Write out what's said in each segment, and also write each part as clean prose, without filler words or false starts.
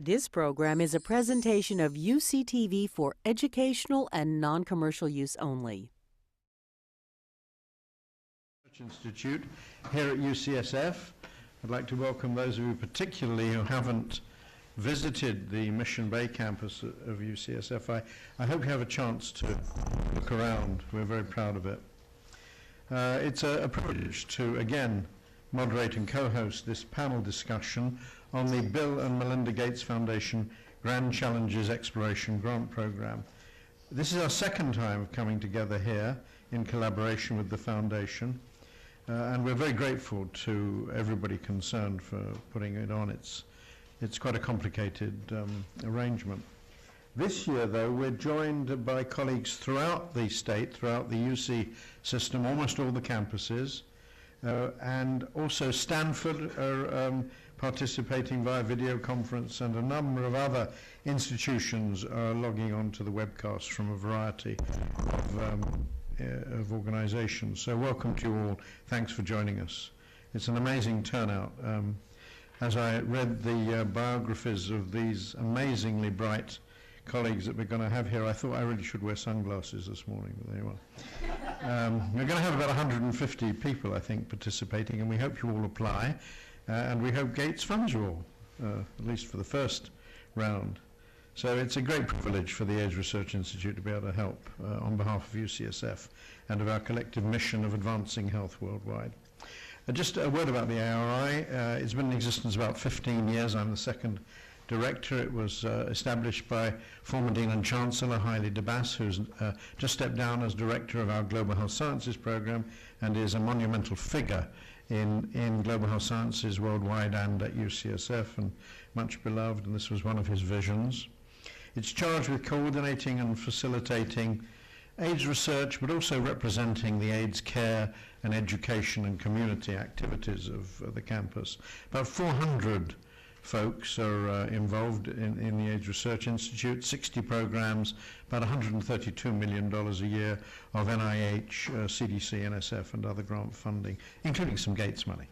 This program is a presentation of UCTV for educational and non-commercial use only. Institute here at UCSF. I'd like to welcome those of you particularly who haven't visited the Mission Bay campus of UCSF. I hope you have a chance to look around. We're very proud of it. It's a privilege to again moderate and co-host this panel discussion on the Bill and Melinda Gates Foundation Grand Challenges Exploration Grant Program. This is our second time of coming together here in collaboration with the foundation. And we're very grateful to everybody concerned for putting it on. It's quite a complicated arrangement. This year, though, we're joined by colleagues throughout the state, throughout the UC system, almost all the campuses, and also Stanford are participating via video conference, and a number of other institutions are logging on to the webcast from a variety of organizations. So welcome to you all. Thanks for joining us. It's an amazing turnout. As I read the biographies of these amazingly bright colleagues that we're going to have here, I thought I really should wear sunglasses this morning, but there you are. We're going to have about 150 people, I think, participating, and we hope you all apply, and we hope Gates funds you all, at least for the first round. So it's a great privilege for the AIDS Research Institute to be able to help on behalf of UCSF and of our collective mission of advancing health worldwide. Just a word about the ARI. It's been in existence about 15 years. I'm the second director. It was established by former Dean and Chancellor Haile Debas, who's just stepped down as director of our Global Health Sciences program and is a monumental figure in global health sciences worldwide and at UCSF, and much beloved, and this was one of his visions. It's charged with coordinating and facilitating AIDS research, but also representing the AIDS care and education and community activities of the campus. About 400 folks are involved in the AIDS Research Institute, 60 programs, about $132 million a year of NIH, CDC, NSF, and other grant funding, including some Gates money.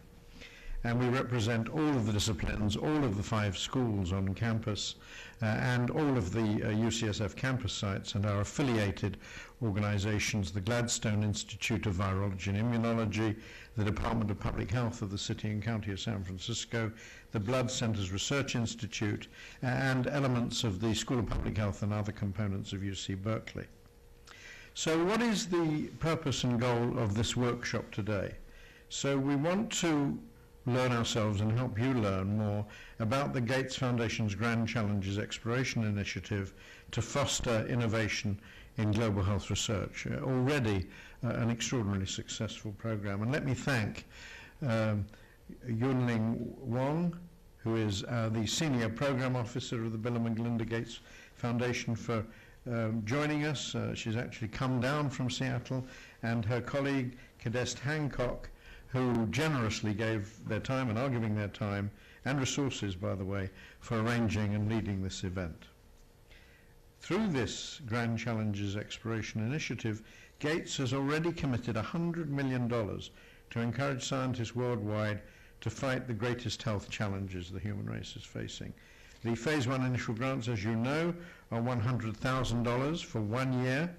And we represent all of the disciplines, all of the 5 schools on campus, and all of the UCSF campus sites, and our affiliated organizations, the Gladstone Institute of Virology and Immunology, the Department of Public Health of the City and County of San Francisco, the Blood Centers Research Institute, and elements of the School of Public Health and other components of UC Berkeley. So what is the purpose and goal of this workshop today? So we want to learn ourselves and help you learn more about the Gates Foundation's Grand Challenges Exploration Initiative to foster innovation in global health research. Already an extraordinarily successful program. And let me thank Yun-Ling Wong, who is the Senior Program Officer of the Bill and Melinda Gates Foundation, for joining us. She's actually come down from Seattle, and her colleague, Kadest Hancock, who generously gave their time and are giving their time and resources, by the way, for arranging and leading this event. Through this Grand Challenges Exploration Initiative, Gates has already committed $100 million to encourage scientists worldwide to fight the greatest health challenges the human race is facing. The Phase 1 initial grants, as you know, are $100,000 for 1 year.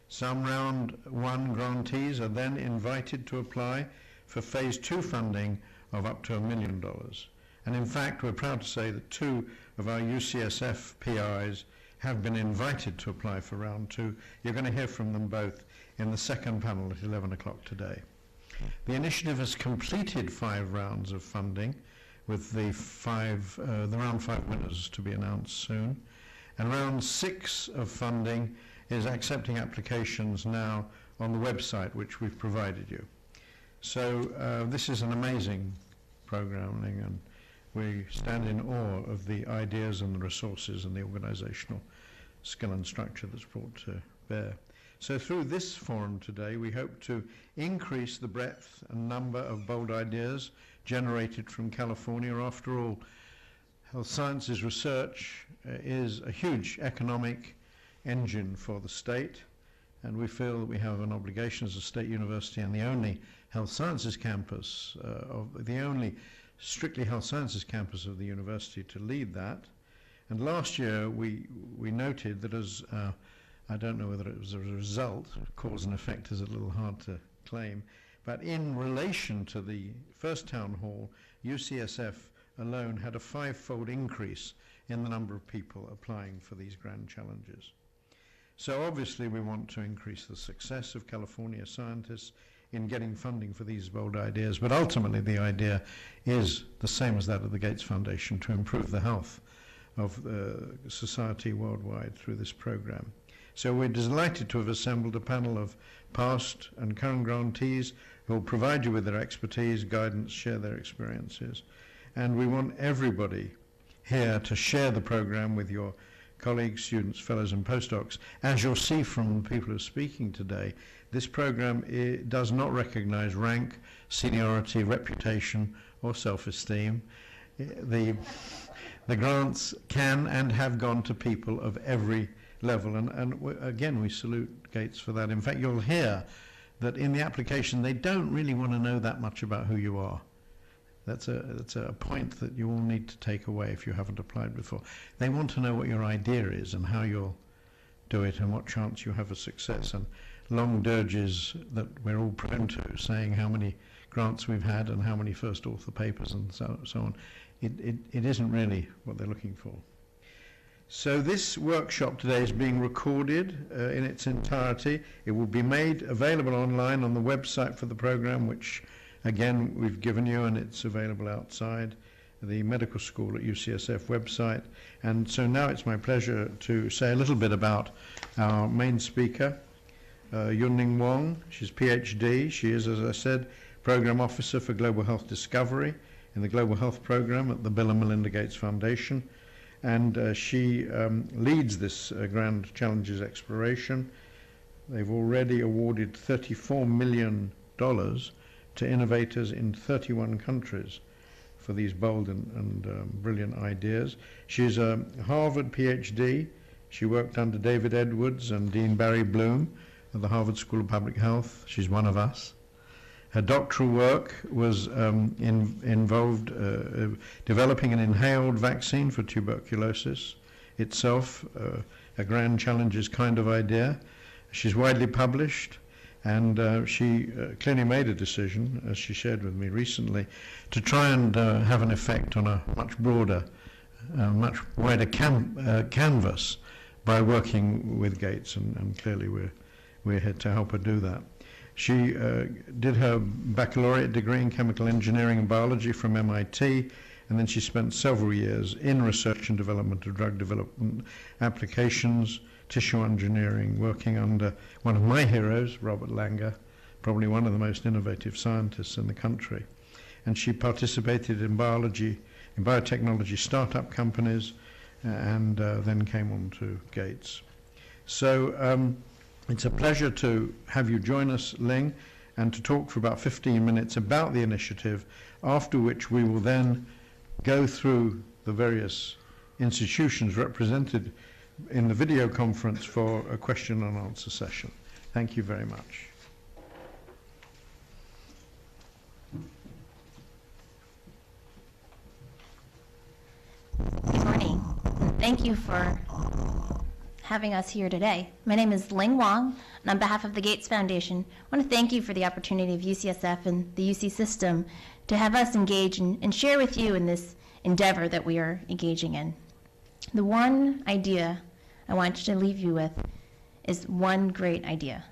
Some Round 1 grantees are then invited to apply for Phase 2 funding of up to $1 million. And in fact, we're proud to say that 2 of our UCSF PIs have been invited to apply for Round 2. You're going to hear from them both in the second panel at 11 o'clock today. The initiative has completed 5 rounds of funding, with the Round 5 winners to be announced soon. And Round 6 of funding is accepting applications now on the website, which we've provided you. So this is an amazing programming, and we stand in awe of the ideas and the resources and the organizational skill and structure that's brought to bear. So through this forum today, we hope to increase the breadth and number of bold ideas generated from California. After all, health sciences research is a huge economic engine for the state, and we feel that we have an obligation as a state university and the only health sciences campus, the only strictly health sciences campus of the university, to lead that. And last year we noted that as, I don't know whether it was a result, cause and effect is a little hard to claim, but in relation to the first town hall, UCSF alone had a 5-fold increase in the number of people applying for these grand challenges. So obviously we want to increase the success of California scientists in getting funding for these bold ideas, but ultimately the idea is the same as that of the Gates Foundation, to improve the health of society worldwide through this program. So we're delighted to have assembled a panel of past and current grantees who will provide you with their expertise, guidance, share their experiences. And we want everybody here to share the program with your colleagues, students, fellows and postdocs. As you'll see from the people who are speaking today, this program does not recognize rank, seniority, reputation or self-esteem. The grants can and have gone to people of every level, and again we salute Gates for that. In fact, you'll hear that in the application they don't really want to know that much about who you are. That's a point that you all need to take away if you haven't applied before. They want to know what your idea is and how you'll do it and what chance you have of success. And long dirges that we're all prone to, saying how many grants we've had and how many first author papers and so on, it isn't really what they're looking for. So this workshop today is being recorded in its entirety. It will be made available online on the website for the program, which again we've given you, and it's available outside the medical school at UCSF website. And so now it's my pleasure to say a little bit about our main speaker, Yun-Ling Wong. She's PhD. She is, as I said, Program Officer for Global Health Discovery in the Global Health Program at the Bill and Melinda Gates Foundation. And she leads this Grand Challenges exploration. They've already awarded $34 million to innovators in 31 countries for these bold and brilliant ideas. She's a Harvard PhD. She worked under David Edwards and Dean Barry Bloom at the Harvard School of Public Health. She's one of us. Her doctoral work was involved developing an inhaled vaccine for tuberculosis, itself a grand challenges kind of idea. She's widely published, and she clearly made a decision, as she shared with me recently, to try and have an effect on a much broader, much wider canvas by working with Gates, and clearly we're here to help her do that. She did her baccalaureate degree in chemical engineering and biology from MIT, and then she spent several years in research and development of drug development applications, tissue engineering, working under one of my heroes, Robert Langer, probably one of the most innovative scientists in the country. And she participated in biotechnology startup companies, and then came on to Gates. So it's a pleasure to have you join us, Ling, and to talk for about 15 minutes about the initiative, after which we will then go through the various institutions represented in the video conference for a question and answer session. Thank you very much. Good morning, and thank you for having us here today. My name is Ling Wong, and on behalf of the Gates Foundation, I want to thank you for the opportunity of UCSF and the UC system to have us engage and share with you in this endeavor that we are engaging in. The one idea I want you to leave you with is one great idea.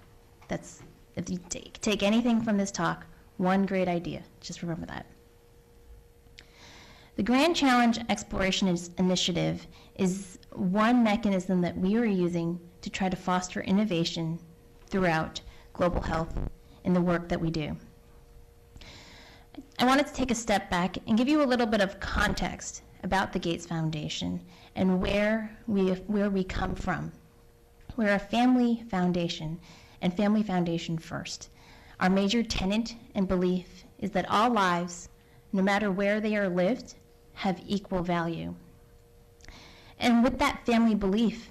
That's, if you take anything from this talk, one great idea. Just remember that. The Grand Challenge Exploration Initiative is one mechanism that we are using to try to foster innovation throughout global health in the work that we do. I wanted to take a step back and give you a little bit of context about the Gates Foundation and where we come from. We're a family foundation, and family foundation first. Our major tenet and belief is that all lives, no matter where they are lived, have equal value. And with that family belief,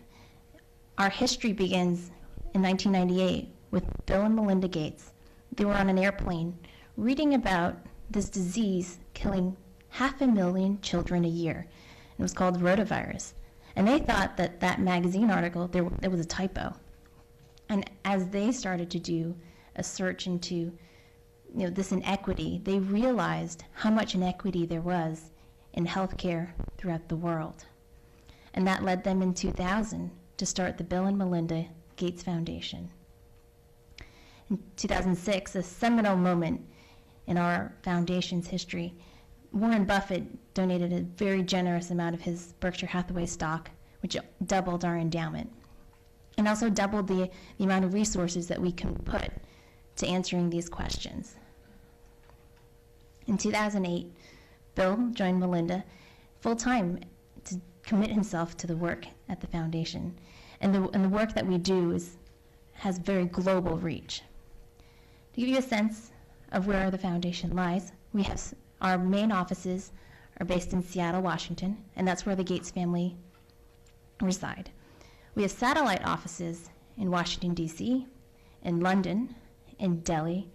our history begins in 1998 with Bill and Melinda Gates. They were on an airplane reading about this disease killing 500,000 children a year. It was called rotavirus. And they thought that that magazine article, there was a typo. And as they started to do a search into this inequity, they realized how much inequity there was in healthcare throughout the world. And that led them in 2000 to start the Bill and Melinda Gates Foundation. In 2006, a seminal moment in our foundation's history, Warren Buffett donated a very generous amount of his Berkshire Hathaway stock, which doubled our endowment, and also doubled the amount of resources that we can put to answering these questions. In 2008, Bill joined Melinda full-time to commit himself to the work at the foundation. And the work that we do has very global reach. To give you a sense of where the foundation lies, we have our main offices are based in Seattle, Washington, and that's where the Gates family reside. We have satellite offices in Washington, D.C., in London, in Delhi,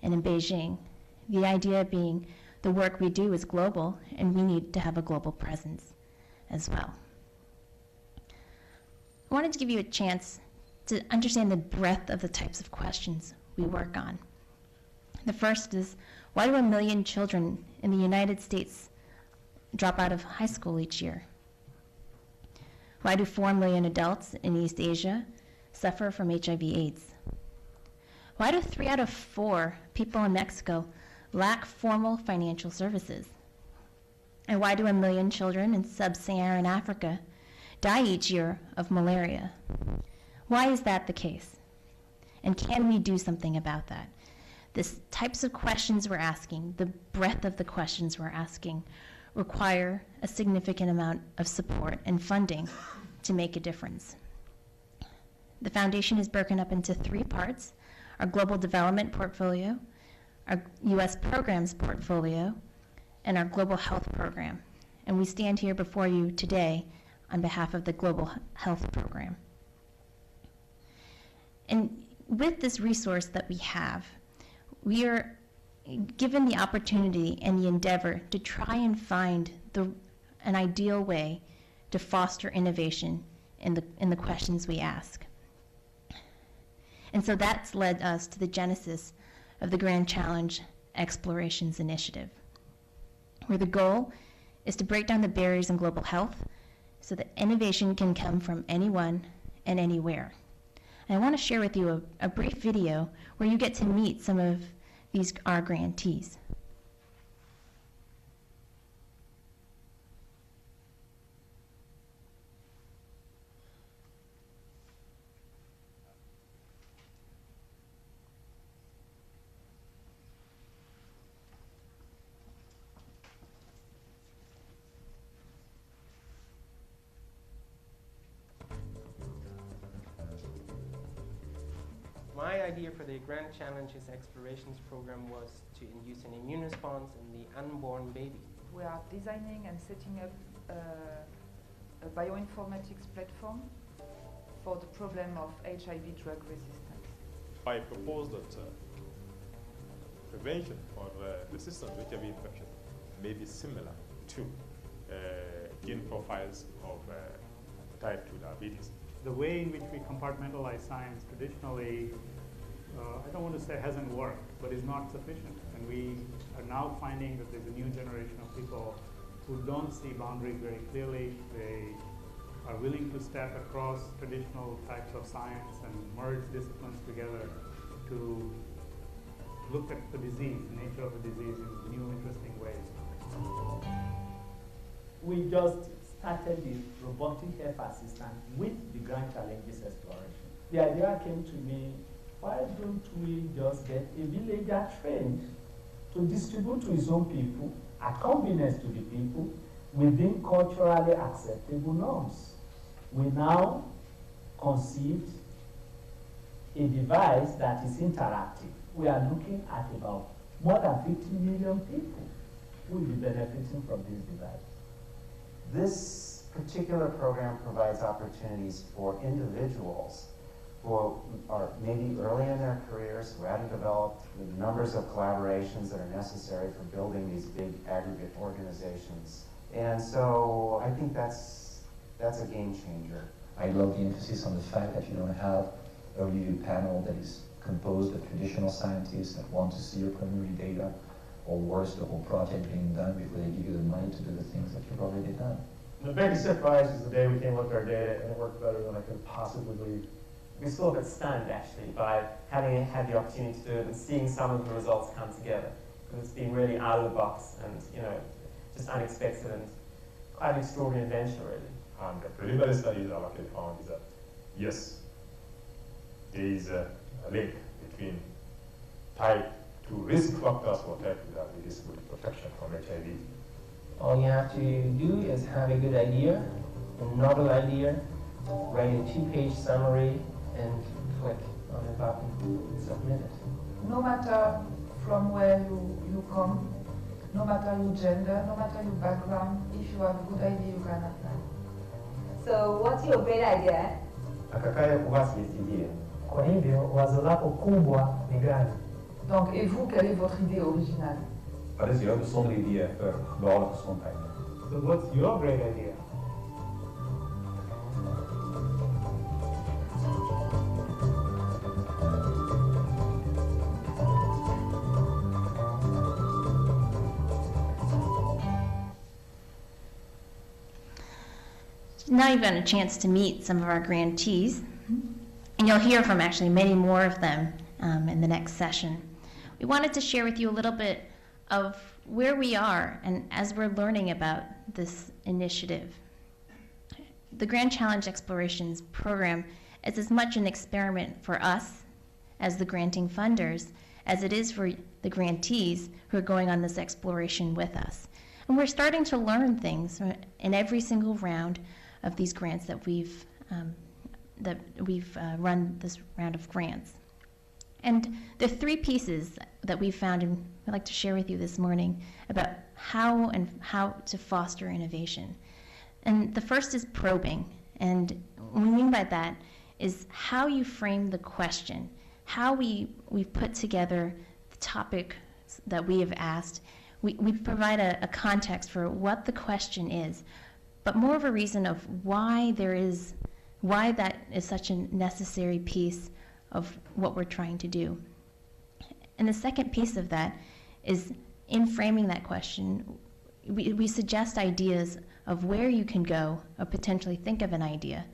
and in Beijing. The idea being the work we do is global, and we need to have a global presence as well. I wanted to give you a chance to understand the breadth of the types of questions we work on. The first is, why do 1 million children in the United States drop out of high school each year? Why do 4 million adults in East Asia suffer from HIV/AIDS? Why do 3 out of 4 people in Mexico lack formal financial services? And why do 1 million children in sub-Saharan Africa die each year of malaria? Why is that the case? And can we do something about that? The types of questions we're asking, the breadth of the questions we're asking, require a significant amount of support and funding to make a difference. The foundation is broken up into 3 parts: our global development portfolio, our U.S. programs portfolio, and our global health program. And we stand here before you today on behalf of the global health program. And with this resource that we have, we are given the opportunity and the endeavor to try and find an ideal way to foster innovation in the questions we ask. And so that's led us to the genesis of the Grand Challenge Explorations Initiative, where the goal is to break down the barriers in global health so that innovation can come from anyone and anywhere. And I want to share with you a brief video where you get to meet some of our grantees. My idea for the Grand Challenges Explorations program was to induce an immune response in the unborn baby. We are designing and setting up a bioinformatics platform for the problem of HIV drug resistance. I propose that prevention or resistance to HIV infection may be similar to gene profiles of type 2 diabetes. The way in which we compartmentalize science traditionally, I don't want to say hasn't worked, but is not sufficient. And we are now finding that there's a new generation of people who don't see boundaries very clearly. They are willing to step across traditional types of science and merge disciplines together to look at the disease, the nature of the disease in new, interesting ways. We just started the robotic health assistant with the Grand Challenges Exploration. The idea came to me, why don't we just get a villager trained to distribute to his own people, at convenience to the people, within culturally acceptable norms. We now conceived a device that is interactive. We are looking at about more than 50 million people who will be benefiting from this device. This particular program provides opportunities for individuals who are maybe early in their careers, who haven't developed the numbers of collaborations that are necessary for building these big aggregate organizations. And so I think that's That's a game changer. I love the emphasis on the fact that you don't have a review panel that is composed of traditional scientists that want to see your preliminary data, or worse, the whole project being done before they give you the money to do the things that you've already done. The biggest surprise was the day we came up with our data, and it worked better than I could possibly believe. We're still a bit stunned, actually, by having had the opportunity to do it and seeing some of the results come together. Because it's been really out of the box and, you know, just unexpected and quite an extraordinary adventure, really. And the preliminary studies are actually found is that, yes, there is a link between type 2 risk factors for type 2 diabetes with protection from HIV. All you have to do is have a good idea, a novel idea, write a 2-page summary, and click on the button, submit it. No matter from where you come, no matter your gender, no matter your background, if you have a good idea, you can apply. So what's your great idea? Akakaya kuwasi idea. Kwa hivyo, wazo lako kubwa ni gani? Donc, et vous, quelle est votre idée originale? Wat is jouw bijzondere idee voor gebouwelijke gezondheid? So what's your great idea? Now you've gotten a chance to meet some of our grantees, and you'll hear from actually many more of them in the next session. We wanted to share with you a little bit of where we are and as we're learning about this initiative. The Grand Challenge Explorations program is as much an experiment for us as the granting funders as it is for the grantees who are going on this exploration with us. And we're starting to learn things in every single round of these grants that we've run this round of grants. And the 3 pieces that we've found and I'd like to share with you this morning about how to foster innovation. And the first is probing. And what we mean by that is how you frame the question, how we've put together the topic that we have asked. We provide a context for what the question is, but more of a reason of why that is such a necessary piece of what we're trying to do. And the second piece of that is in framing that question, we suggest ideas of where you can go or potentially think of an idea.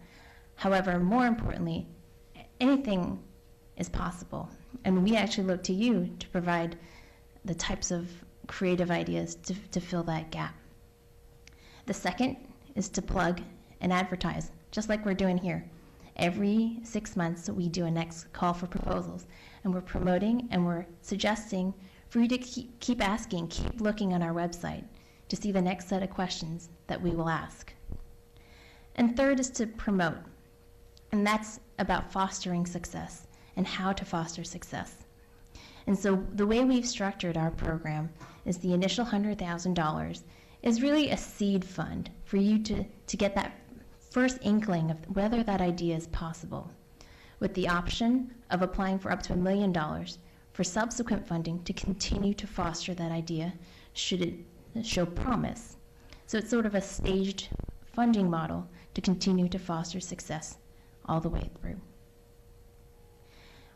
However, more importantly, anything is possible. And we actually look to you to provide the types of creative ideas to fill that gap. The second is to plug and advertise, just like we're doing here. Every 6 months, we do a next call for proposals, and we're promoting and we're suggesting for you to keep asking, keep looking on our website to see the next set of questions that we will ask. And third is to promote, and that's about fostering success and how to foster success. And so the way we've structured our program is the initial $100,000 is really a seed fund for you to get that first inkling of whether that idea is possible, with the option of applying for up to $1 million for subsequent funding to continue to foster that idea should it show promise. So it's sort of a staged funding model to continue to foster success all the way through.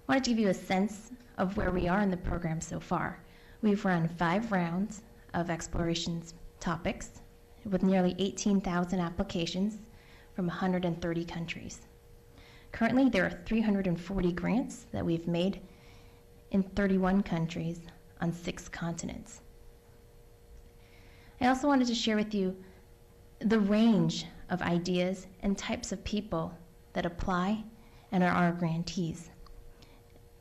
I wanted to give you a sense of where we are in the program so far. We've run 5 rounds of explorations topics with nearly 18,000 applications from 130 countries. Currently, there are 340 grants that we've made in 31 countries on 6 continents. I also wanted to share with you the range of ideas and types of people that apply and are our grantees.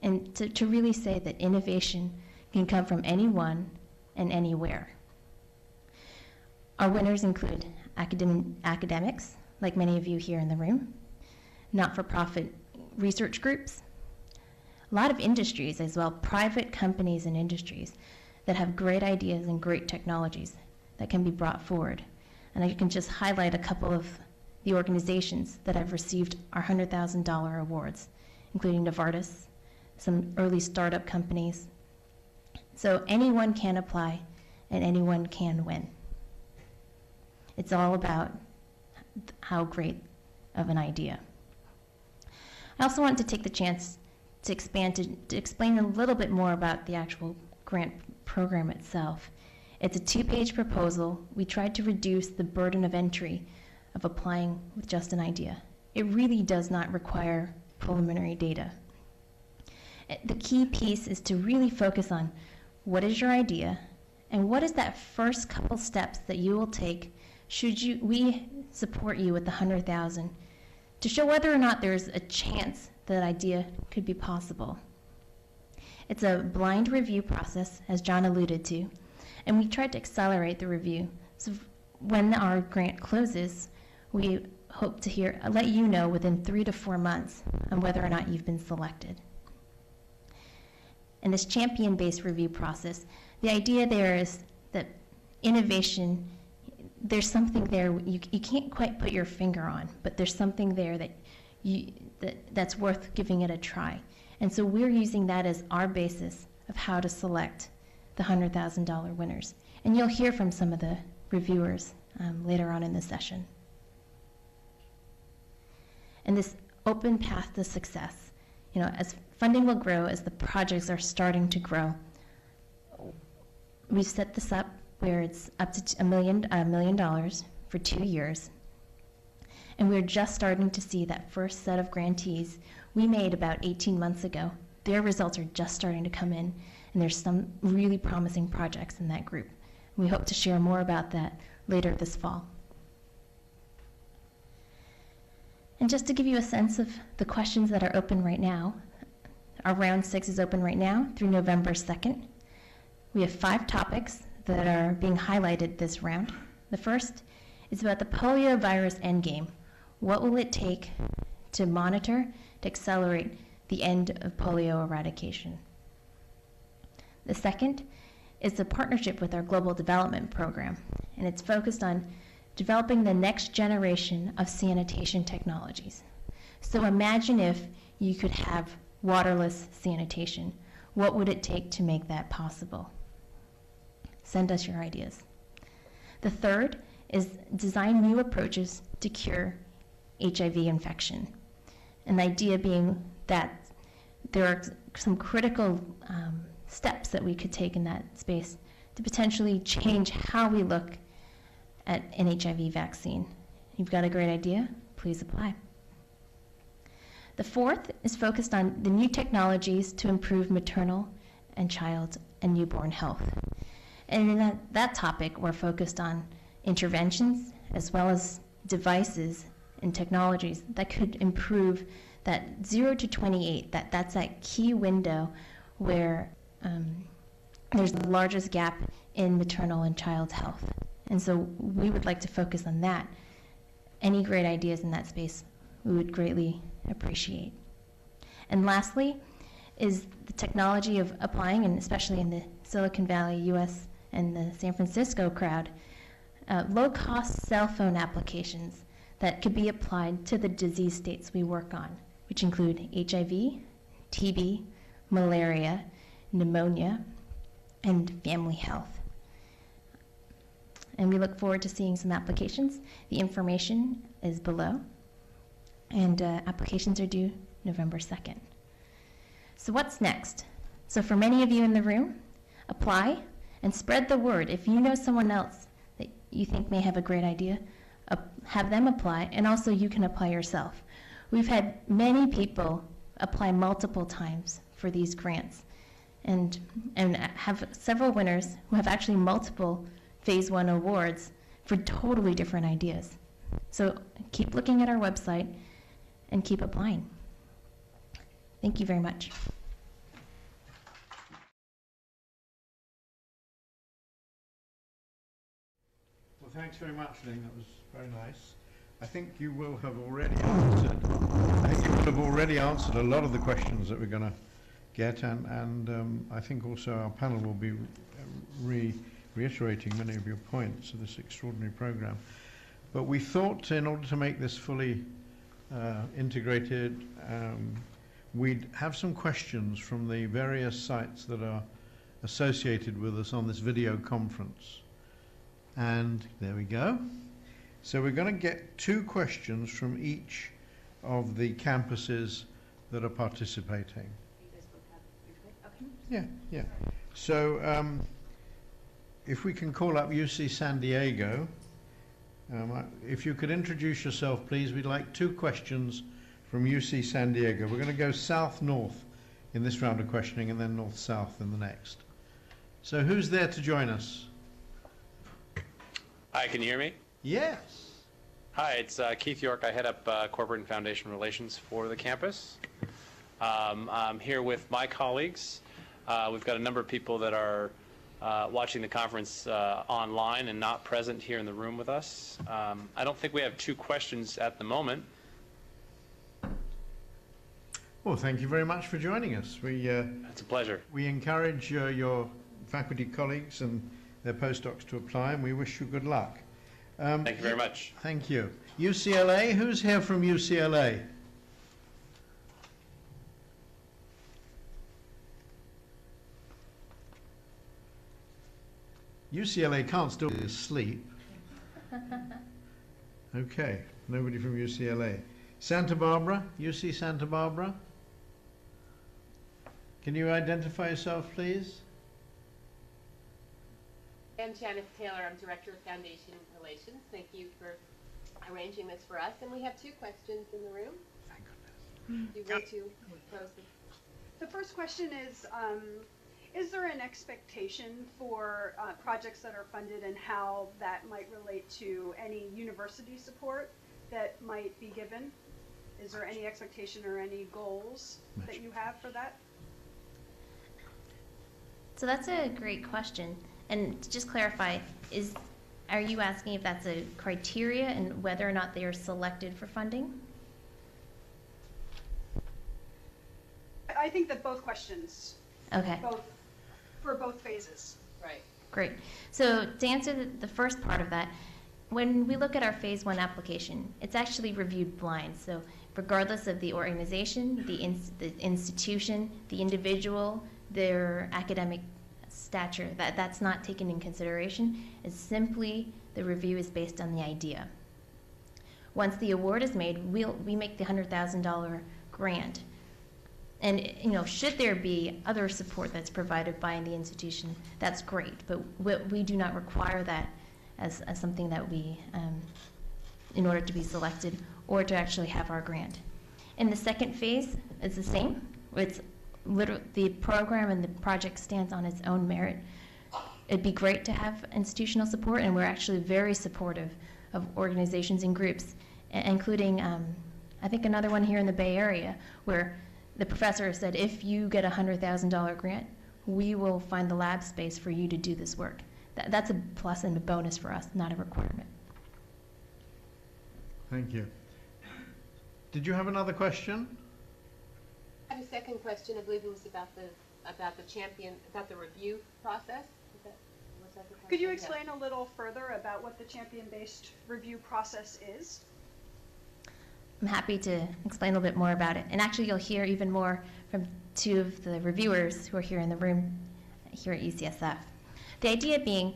And to really say that innovation can come from anyone and anywhere. Our winners include academics, like many of you here in the room, not-for-profit research groups, a lot of industries as well, private companies and industries that have great ideas and great technologies that can be brought forward. And I can just highlight a couple of the organizations that have received our $100,000 awards, including Novartis, some early startup companies. So anyone can apply and anyone can win. It's all about how great of an idea. I also want to take the chance to explain a little bit more about the actual grant program itself. It's a 2-page proposal. We tried to reduce the burden of entry of applying with just an idea. It really does not require preliminary data. The key piece is to really focus on what is your idea and what is that first couple steps that you will take should we support you with the 100,000 to show whether or not there's a chance that idea could be possible. It's a blind review process, as John alluded to, and we tried to accelerate the review. So when our grant closes, we hope to let you know within 3 to 4 months on whether or not you've been selected. In this champion-based review process, the idea there is that innovation, there's something there you can't quite put your finger on, but there's something there that's worth giving it a try. And so we're using that as our basis of how to select the $100,000 winners. And you'll hear from some of the reviewers later on in the session. And this open path to success, as funding will grow, as the projects are starting to grow, we've set this up where it's up to $1 million for 2 years. And we're just starting to see that first set of grantees we made about 18 months ago. Their results are just starting to come in, and there's some really promising projects in that group. We hope to share more about that later this fall. And just to give you a sense of the questions that are open right now, our round 6 is open right now through November 2nd. We have 5 topics that are being highlighted this round. The first is about the polio virus endgame. What will it take to monitor, to accelerate the end of polio eradication? The second is a partnership with our Global Development Program, and it's focused on developing the next generation of sanitation technologies. So imagine if you could have waterless sanitation. What would it take to make that possible? Send us your ideas. The third is design new approaches to cure HIV infection. An idea being that there are some critical steps that we could take in that space to potentially change how we look at an HIV vaccine. You've got a great idea? Please apply. The fourth is focused on the new technologies to improve maternal and child and newborn health. And in that topic, we're focused on interventions as well as devices and technologies that could improve that 0 to 28, that's that key window where there's the largest gap in maternal and child health. And so we would like to focus on that. Any great ideas in that space, we would greatly appreciate. And lastly is the technology of applying, and especially in the Silicon Valley, US, and the San Francisco crowd, low-cost cell phone applications that could be applied to the disease states we work on, which include HIV, TB, malaria, pneumonia, and family health. And we look forward to seeing some applications. The information is below, and applications are due November 2nd. So what's next? So for many of you in the room, apply and spread the word. If you know someone else that you think may have a great idea, have them apply, and also you can apply yourself. We've had many people apply multiple times for these grants, and have several winners who have actually multiple Phase 1 awards for totally different ideas. So keep looking at our website and keep applying. Thank you very much. Well, thanks very much, Ling. That was very nice. I think you will have already answered. A lot of the questions that we're going to get, and I think also our panel will be reiterating many of your points of this extraordinary program. But we thought, in order to make this fully integrated, we'd have some questions from the various sites that are associated with us on this video conference. And there we go. So we're going to get 2 questions from each of the campuses that are participating. Yeah, yeah. So if we can call up UC San Diego, if you could introduce yourself, please. We'd like 2 questions from UC San Diego. We're going to go south-north in this round of questioning and then north-south in the next. So who's there to join us? Hi, can you hear me? Yes. Hi, it's Keith York. I head up corporate and foundation relations for the campus. I'm here with my colleagues. We've got a number of people that are watching the conference online and not present here in the room with us. I don't think we have 2 questions at the moment. Well, thank you very much for joining us. It's a pleasure. We encourage your faculty colleagues and their postdocs to apply, and we wish you good luck. Thank you very much. Thank you. UCLA, who's here from UCLA? UCLA can't still be asleep. Okay, nobody from UCLA. Santa Barbara, UC Santa Barbara? Can you identify yourself, please? I'm Janice Taylor. I'm Director of Foundation Relations. Thank you for arranging this for us. And we have 2 questions in the room. Thank goodness. Do you want to pose them? The first question is there an expectation for projects that are funded and how that might relate to any university support that might be given? Is there any expectation or any goals that you have for that? So that's a great question. And to just clarify, are you asking if that's a criteria and whether or not they are selected for funding? I think that both questions. Okay. For both phases. Right. Great. So to answer the first part of that, when we look at our phase 1 application, it's actually reviewed blind. So regardless of the organization, the institution, the individual, their academic stature, that's not taken in consideration. It's simply the review is based on the idea. Once the award is made, we make the $100,000 grant. And should there be other support that's provided by the institution, that's great. But we do not require that as something that we, in order to be selected or to actually have our grant. In the second phase, it's the same. It's literally the program and the project stands on its own merit. It'd be great to have institutional support, and we're actually very supportive of organizations and groups, including I think another one here in the Bay Area where the professor said, if you get a $100,000 grant, we will find the lab space for you to do this work. That's a plus and a bonus for us, not a requirement. Thank you. Did you have another question? I have a second question. I believe it was about the review process. Was that the question? Could you explain a little further about what the champion-based review process is? I'm happy to explain a little bit more about it. And actually, you'll hear even more from 2 of the reviewers who are here in the room here at UCSF. The idea being,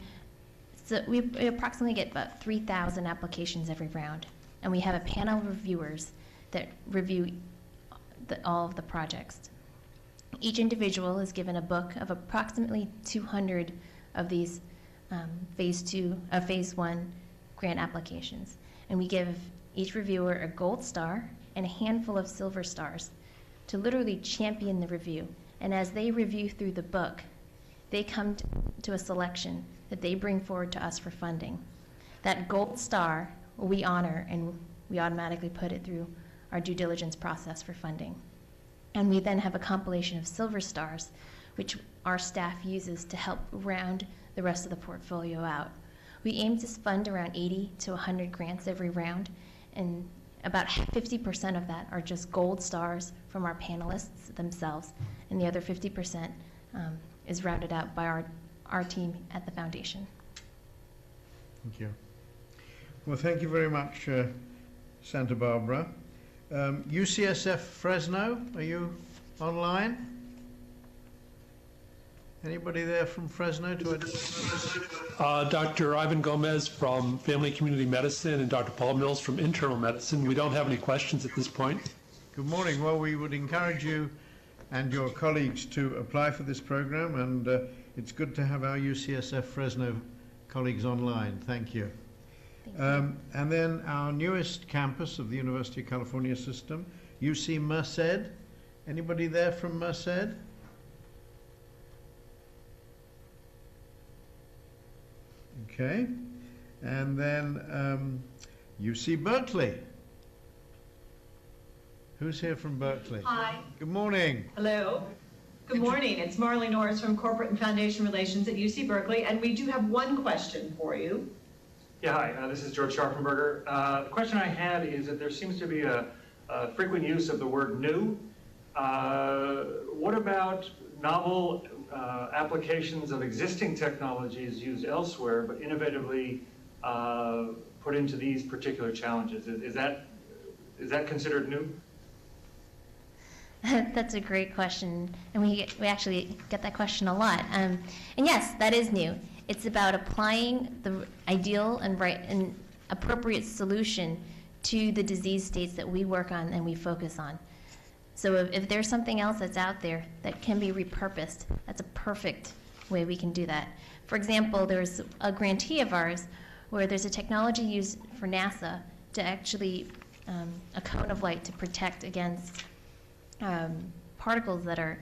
so we approximately get about 3,000 applications every round. And we have a panel of reviewers that review all of the projects. Each individual is given a book of approximately 200 of these phase 1 grant applications. And we give each reviewer a gold star and a handful of silver stars to literally champion the review. And as they review through the book, they come to a selection that they bring forward to us for funding. That gold star we honor, and we automatically put it through our due diligence process for funding. And we then have a compilation of silver stars, which our staff uses to help round the rest of the portfolio out. We aim to fund around 80 to 100 grants every round, and about 50% of that are just gold stars from our panelists themselves, and the other 50% is rounded out by our team at the foundation. Thank you. Well, thank you very much, Santa Barbara. UCSF Fresno, are you online? Anybody there from Fresno to Dr. Ivan Gomez from Family Community Medicine and Dr. Paul Mills from Internal Medicine. We don't have any questions at this point. Good morning. Well, we would encourage you and your colleagues to apply for this program, and it's good to have our UCSF Fresno colleagues online. Thank you. And then our newest campus of the University of California system, UC Merced. Anybody there from Merced? Okay. And then UC Berkeley. Who's here from Berkeley? Hi. Good morning. Hello. Good morning. It's Marley Norris from Corporate and Foundation Relations at UC Berkeley, and we do have one question for you. Yeah, hi. This is George Scharfenberger. The question I had is that there seems to be a frequent use of the word new. What about novel applications of existing technologies used elsewhere, but innovatively put into these particular challenges? Is that considered new? That's a great question, and we actually get that question a lot. And yes, that is new. It's about applying the ideal and appropriate solution to the disease states that we work on and we focus on. So if there's something else that's out there that can be repurposed, that's a perfect way we can do that. For example, there's a grantee of ours where there's a technology used for NASA to actually, a cone of light to protect against particles that are,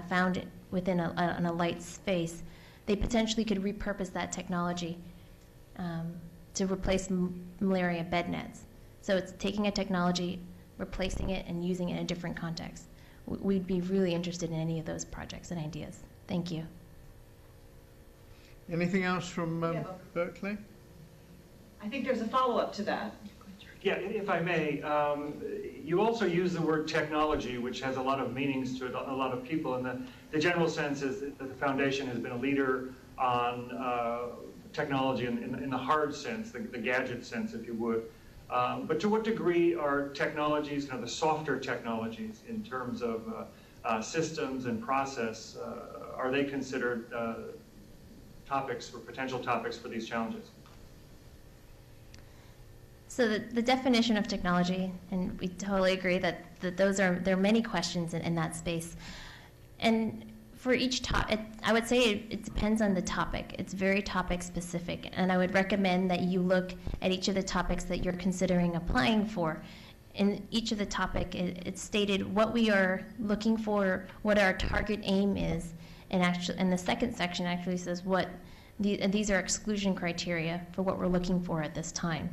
found within a light space. They potentially could repurpose that technology to replace malaria bed nets. So it's taking a technology, replacing it, and using it in a different context. We'd be really interested in any of those projects and ideas. Thank you. Anything else from Berkeley? I think there's a follow-up to that. Yeah, if I may, you also use the word technology, which has a lot of meanings to it, a lot of people, and the general sense is that the foundation has been a leader on technology in the hard sense, the gadget sense, if you would. But to what degree are technologies, the softer technologies in terms of systems and process, are they considered topics or potential topics for these challenges? So the definition of technology, and we totally agree that there are many questions in that space. And for each topic, I would say it depends on the topic. It's very topic specific, and I would recommend that you look at each of the topics that you're considering applying for. In each of the topic, it's stated what we are looking for, what our target aim is, and the second section actually says what these are exclusion criteria for what we're looking for at this time.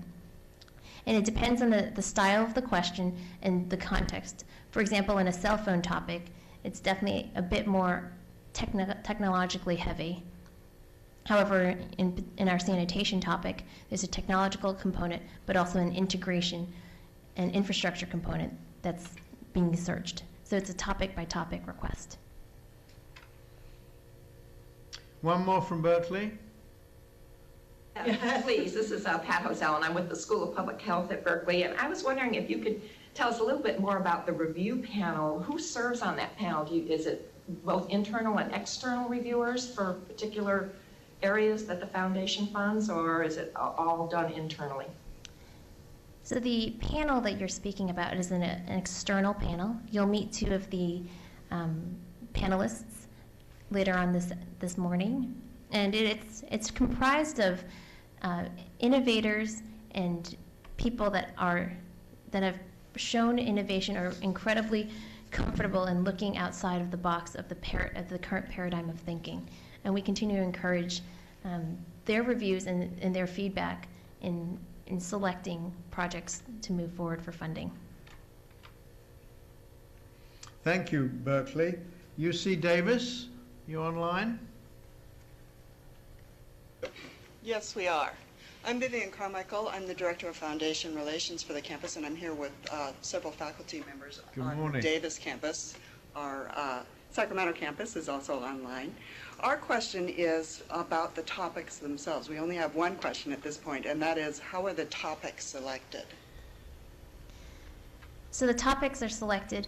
And it depends on the style of the question and the context. For example, in a cell phone topic, it's definitely a bit more technologically heavy. However, in our sanitation topic, there's a technological component, but also an integration and infrastructure component that's being searched. So it's a topic-by-topic request. One more from Berkeley. Please, this is Pat Hosell, and I'm with the School of Public Health at Berkeley, and I was wondering if you could tell us a little bit more about the review panel. Who serves on that panel? Is it both internal and external reviewers for particular areas that the foundation funds, or is it all done internally? So the panel that you're speaking about is an external panel. You'll meet two of the panelists later on this morning, and it's comprised of innovators and people that have shown innovation, are incredibly comfortable in looking outside of the box of the current paradigm of thinking. And we continue to encourage their reviews and their feedback in selecting projects to move forward for funding. Thank you, Berkeley. UC Davis, you online? Yes, we are. I'm Vivian Carmichael. I'm the Director of Foundation Relations for the campus, and I'm here with several faculty members on Davis campus. Our Sacramento campus is also online. Our question is about the topics themselves. We only have one question at this point, and that is, how are the topics selected? So the topics are selected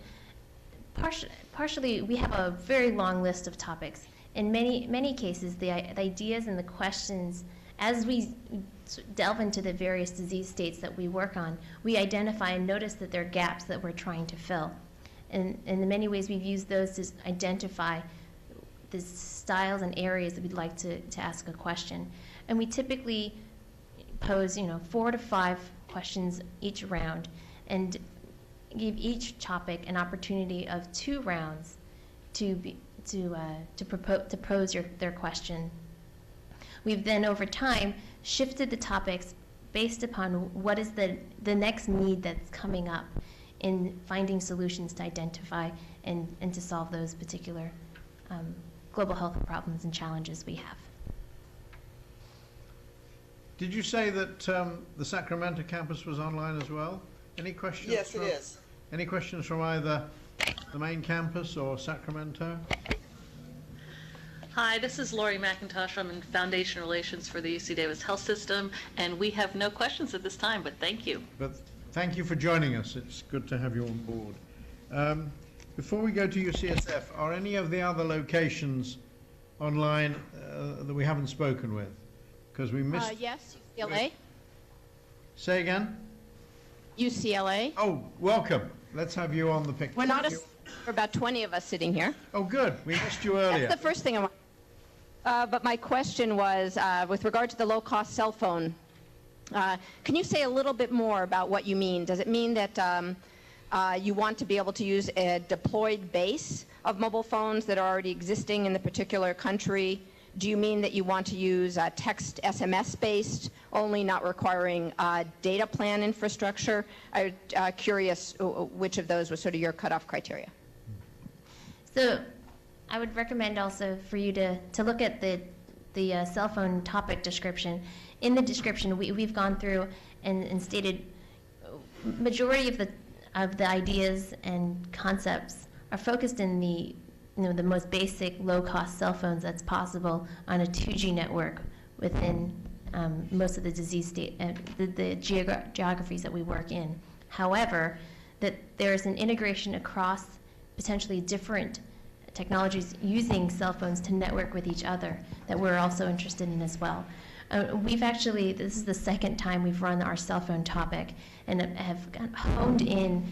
Partially, we have a very long list of topics. In many cases, the ideas and the questions, as we delve into the various disease states that we work on, we identify and notice that there are gaps that we're trying to fill. And in many ways, we've used those to identify the styles and areas that we'd like to ask a question. And we typically pose, 4 to 5 questions each round, and give each topic an opportunity of 2 rounds to pose their question. We've then, over time, shifted the topics based upon what is the next need that's coming up in finding solutions to identify and to solve those particular global health problems and challenges we have. Did you say that the Sacramento campus was online as well? Any questions? Yes, it is. Any questions from either the main campus or Sacramento? Hi, this is Lori McIntosh. I'm in Foundation Relations for the UC Davis Health System, and we have no questions at this time, but thank you. But thank you for joining us. It's good to have you on board. Before we go to UCSF, are any of the other locations online that we haven't spoken with? Because we missed... Yes, UCLA. Say again? UCLA. Oh, welcome. Let's have you on the picture. We're not for about 20 of us sitting here. Oh, good. We missed you earlier. That's the first thing I want. But my question was, with regard to the low-cost cell phone, can you say a little bit more about what you mean? Does it mean that you want to be able to use a deployed base of mobile phones that are already existing in the particular country? Do you mean that you want to use text SMS-based, only not requiring data plan infrastructure? I'm curious which of those was sort of your cutoff criteria. So I would recommend also for you to look at the cell phone topic description. In the description, we've gone through and stated majority of the ideas and concepts are focused in the most basic low-cost cell phones that's possible on a 2G network within most of the disease state, the geographies that we work in. However, that there's an integration across potentially different technologies using cell phones to network with each other that we're also interested in as well. This is the second time we've run our cell phone topic and have honed in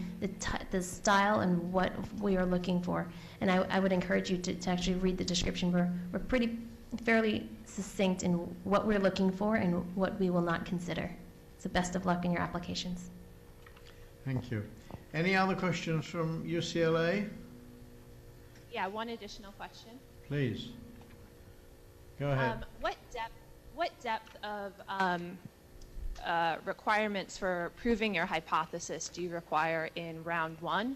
the style and what we are looking for. And I would encourage you to actually read the description. We're fairly succinct in what we're looking for and what we will not consider. So best of luck in your applications. Thank you. Any other questions from UCLA? Yeah, one additional question. Please. Go ahead. What depth of requirements for proving your hypothesis do you require in round 1?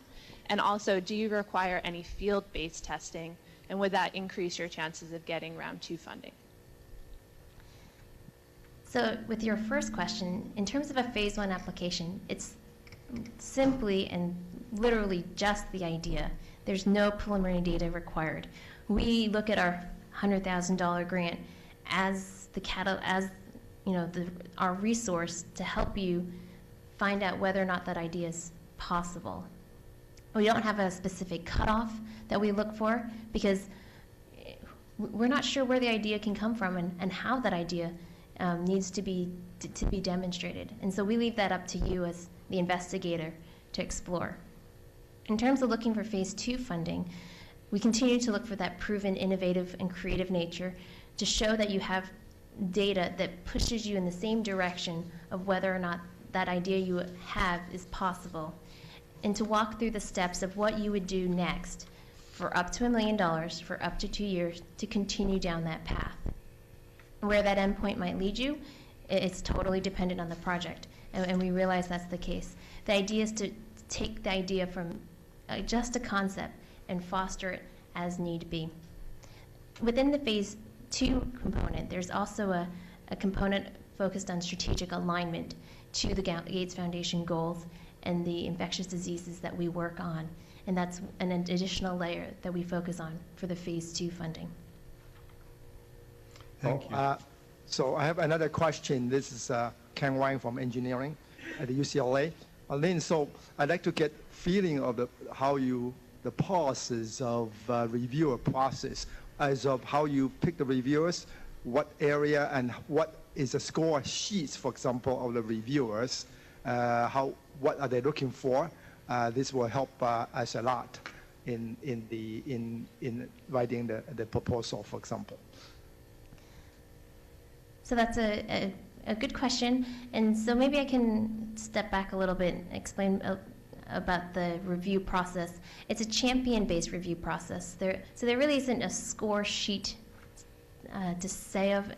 And also, do you require any field-based testing? And would that increase your chances of getting round 2 funding? So with your first question, in terms of a phase 1 application, it's simply and literally just the idea. There's no preliminary data required. We look at our $100,000 grant as our resource to help you find out whether or not that idea is possible. We don't have a specific cutoff that we look for because we're not sure where the idea can come from and how that idea needs to be demonstrated. And so we leave that up to you as the investigator to explore. In terms of looking for phase 2 funding, we continue to look for that proven innovative and creative nature to show that you have data that pushes you in the same direction of whether or not that idea you have is possible, and to walk through the steps of what you would do next for up to $1 million for up to 2 years to continue down that path. Where that endpoint might lead you, it's totally dependent on the project, and we realize that's the case. The idea is to take the idea from just a concept and foster it as need be. Within the phase 2 component, there's also a component focused on strategic alignment to the Gates Foundation goals and the infectious diseases that we work on. And that's an additional layer that we focus on for the phase 2 funding. Thank you. So I have another question. This is Ken Wang from engineering at the UCLA. Lynn, so I'd like to get feeling of how you the policies of reviewer process, as of how you pick the reviewers, what area and what is the score sheets, for example, of the reviewers, what are they looking for. This will help us a lot in writing the proposal, for example. So that's a good question. And so maybe I can step back a little bit and explain about the review process. It's a champion-based review process. So there really isn't a score sheet to say of,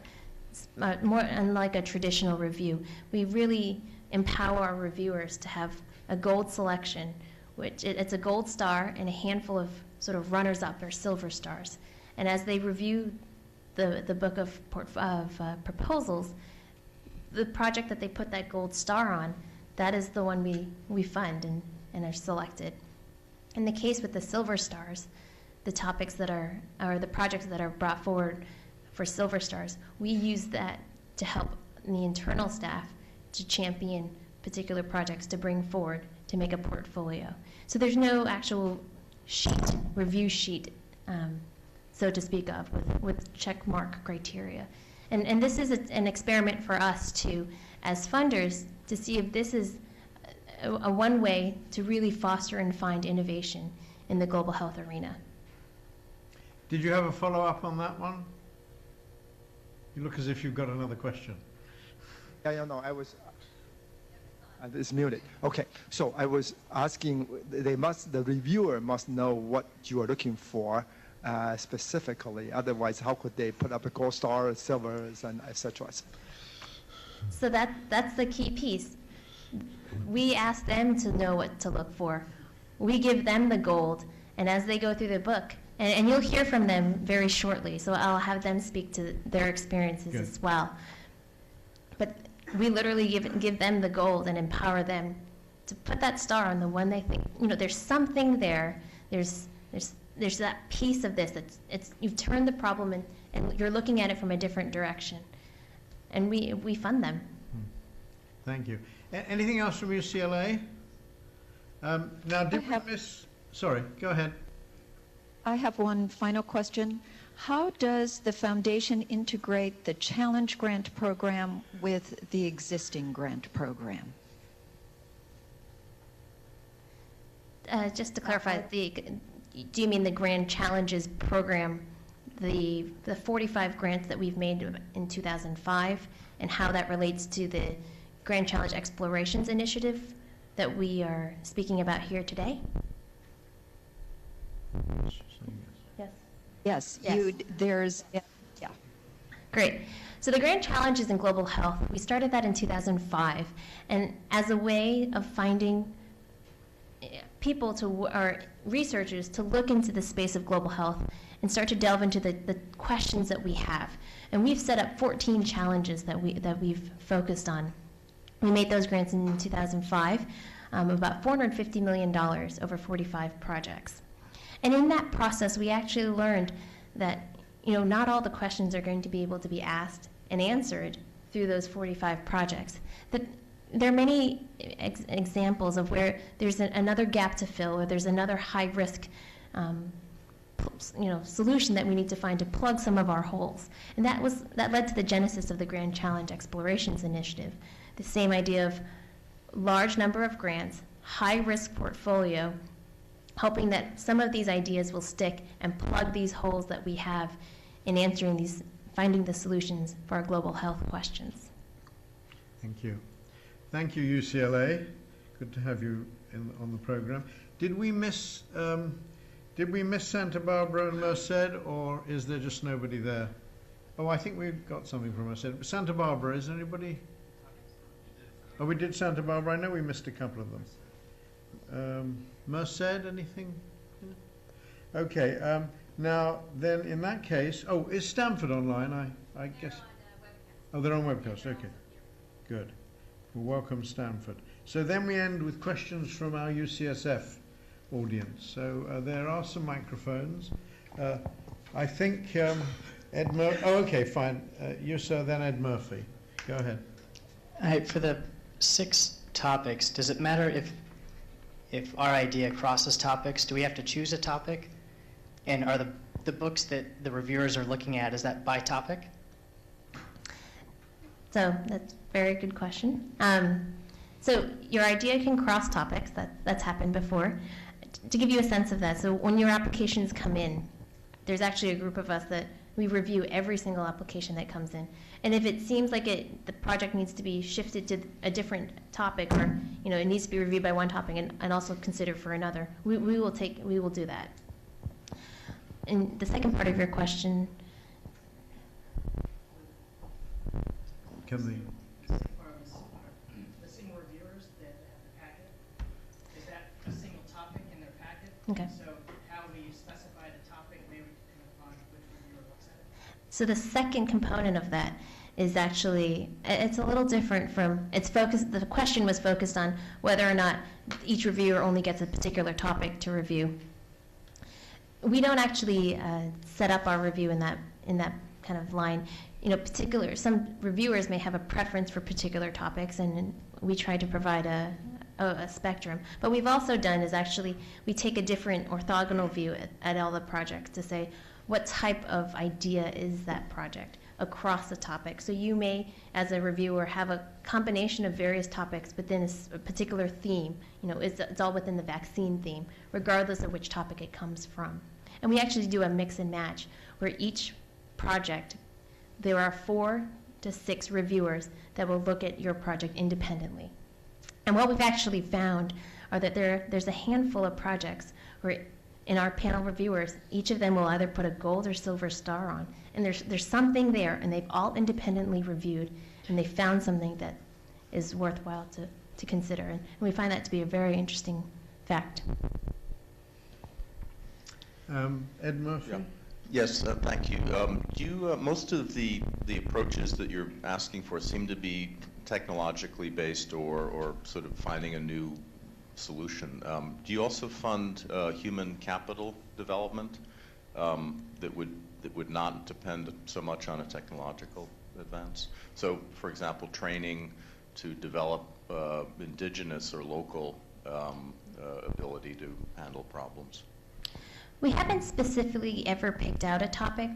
more unlike a traditional review. We really empower our reviewers to have a gold selection, which it's a gold star and a handful of sort of runners-up or silver stars. And as they review the book of proposals, the project that they put that gold star on, that is the one we fund and are selected. In the case with the silver stars, the topics that are, or the projects that are brought forward for silver stars, we use that to help the internal staff to champion particular projects to bring forward to make a portfolio. So there's no actual review sheet, so to speak of, with check mark criteria. And this is an experiment for us to, as funders, to see if this is a one way to really foster and find innovation in the global health arena. Did you have a follow-up on that one? You look as if you've got another question. Yeah, no, I was. It's muted. Okay, so I was asking. The reviewer must know what you are looking for specifically. Otherwise, how could they put up a gold star, silvers, and etc. So that's the key piece. We ask them to know what to look for. We give them the gold, and as they go through the book, and you'll hear from them very shortly, so I'll have them speak to their experiences Good. as well. But we literally give them the gold and empower them to put that star on the one they think, there's something there. There's that piece of this. You've turned the problem and you're looking at it from a different direction. And we fund them. Thank you. Anything else from UCLA? Now, did we miss? Sorry, go ahead. I have one final question. How does the foundation integrate the Challenge Grant program with the existing grant program? Just to clarify, do you mean the Grand Challenges program, the 45 grants that we've made in 2005, and how that relates to the Grand Challenge Explorations Initiative that we are speaking about here today? Yes. Yeah. Great. So the Grand Challenges in Global Health, we started that in 2005, and as a way of finding people or researchers to look into the space of global health and start to delve into the questions that we have. And we've set up 14 challenges that we've focused on. We made those grants in 2005, about $450 million over 45 projects. And in that process, we actually learned that not all the questions are going to be able to be asked and answered through those 45 projects. That there are many examples of where there's another gap to fill, or there's another high-risk solution that we need to find to plug some of our holes. And that led to the genesis of the Grand Challenge Explorations Initiative. The same idea of large number of grants, high-risk portfolio, hoping that some of these ideas will stick and plug these holes that we have in finding the solutions for our global health questions. Thank you. Thank you, UCLA. Good to have you on the program. Did we miss Santa Barbara and Merced, or is there just nobody there? Oh, I think we've got something from Merced. Santa Barbara, is anybody? Oh, we did Santa Barbara. I know we missed a couple of them. Merced, anything? Okay. Now, then, in that case, is Stanford online? I guess. Oh, they're on webcast. Okay. Good. Well, welcome, Stanford. So then we end with questions from our UCSF audience. So there are some microphones. I think Ed Murphy. Oh, okay, fine. You, sir, then Ed Murphy. Go ahead. For the 6 topics, does it matter if if our idea crosses topics, do we have to choose a topic? And are the books that the reviewers are looking at, is that by topic? So that's a very good question. So your idea can cross topics. That's happened before. To give you a sense of that, so when your applications come in, there's actually a group of us that we review every single application that comes in. And if it seems like the project needs to be shifted to a different topic, or it needs to be reviewed by one topic and also considered for another, we will do that. And the second part of your question. Can the missing reviewers that have the packet, is that a single topic in their packet? Okay. So how we specify the topic may depend upon which reviewer looks at it. So the second component of that is actually, it's a little different from, the question was focused on whether or not each reviewer only gets a particular topic to review. We don't actually set up our review in that kind of line. Some reviewers may have a preference for particular topics, and we try to provide a spectrum. But we've also done is actually, we take a different orthogonal view at all the projects to say, what type of idea is that project across the topic? So you may, as a reviewer, have a combination of various topics within a particular theme. It's all within the vaccine theme, regardless of which topic it comes from. And we actually do a mix and match, where each project, there are 4 to 6 reviewers that will look at your project independently. And what we've actually found are that there's a handful of projects where in our panel reviewers, each of them will either put a gold or silver star on. And there's something there, and they've all independently reviewed, and they found something that is worthwhile to consider. And we find that to be a very interesting fact. Ed Murphy? Yeah. Yes, thank you. Most of the approaches that you're asking for seem to be technologically based or sort of finding a new solution. Do you also fund human capital development that would not depend so much on a technological advance? So, for example, training to develop indigenous or local ability to handle problems. We haven't specifically ever picked out a topic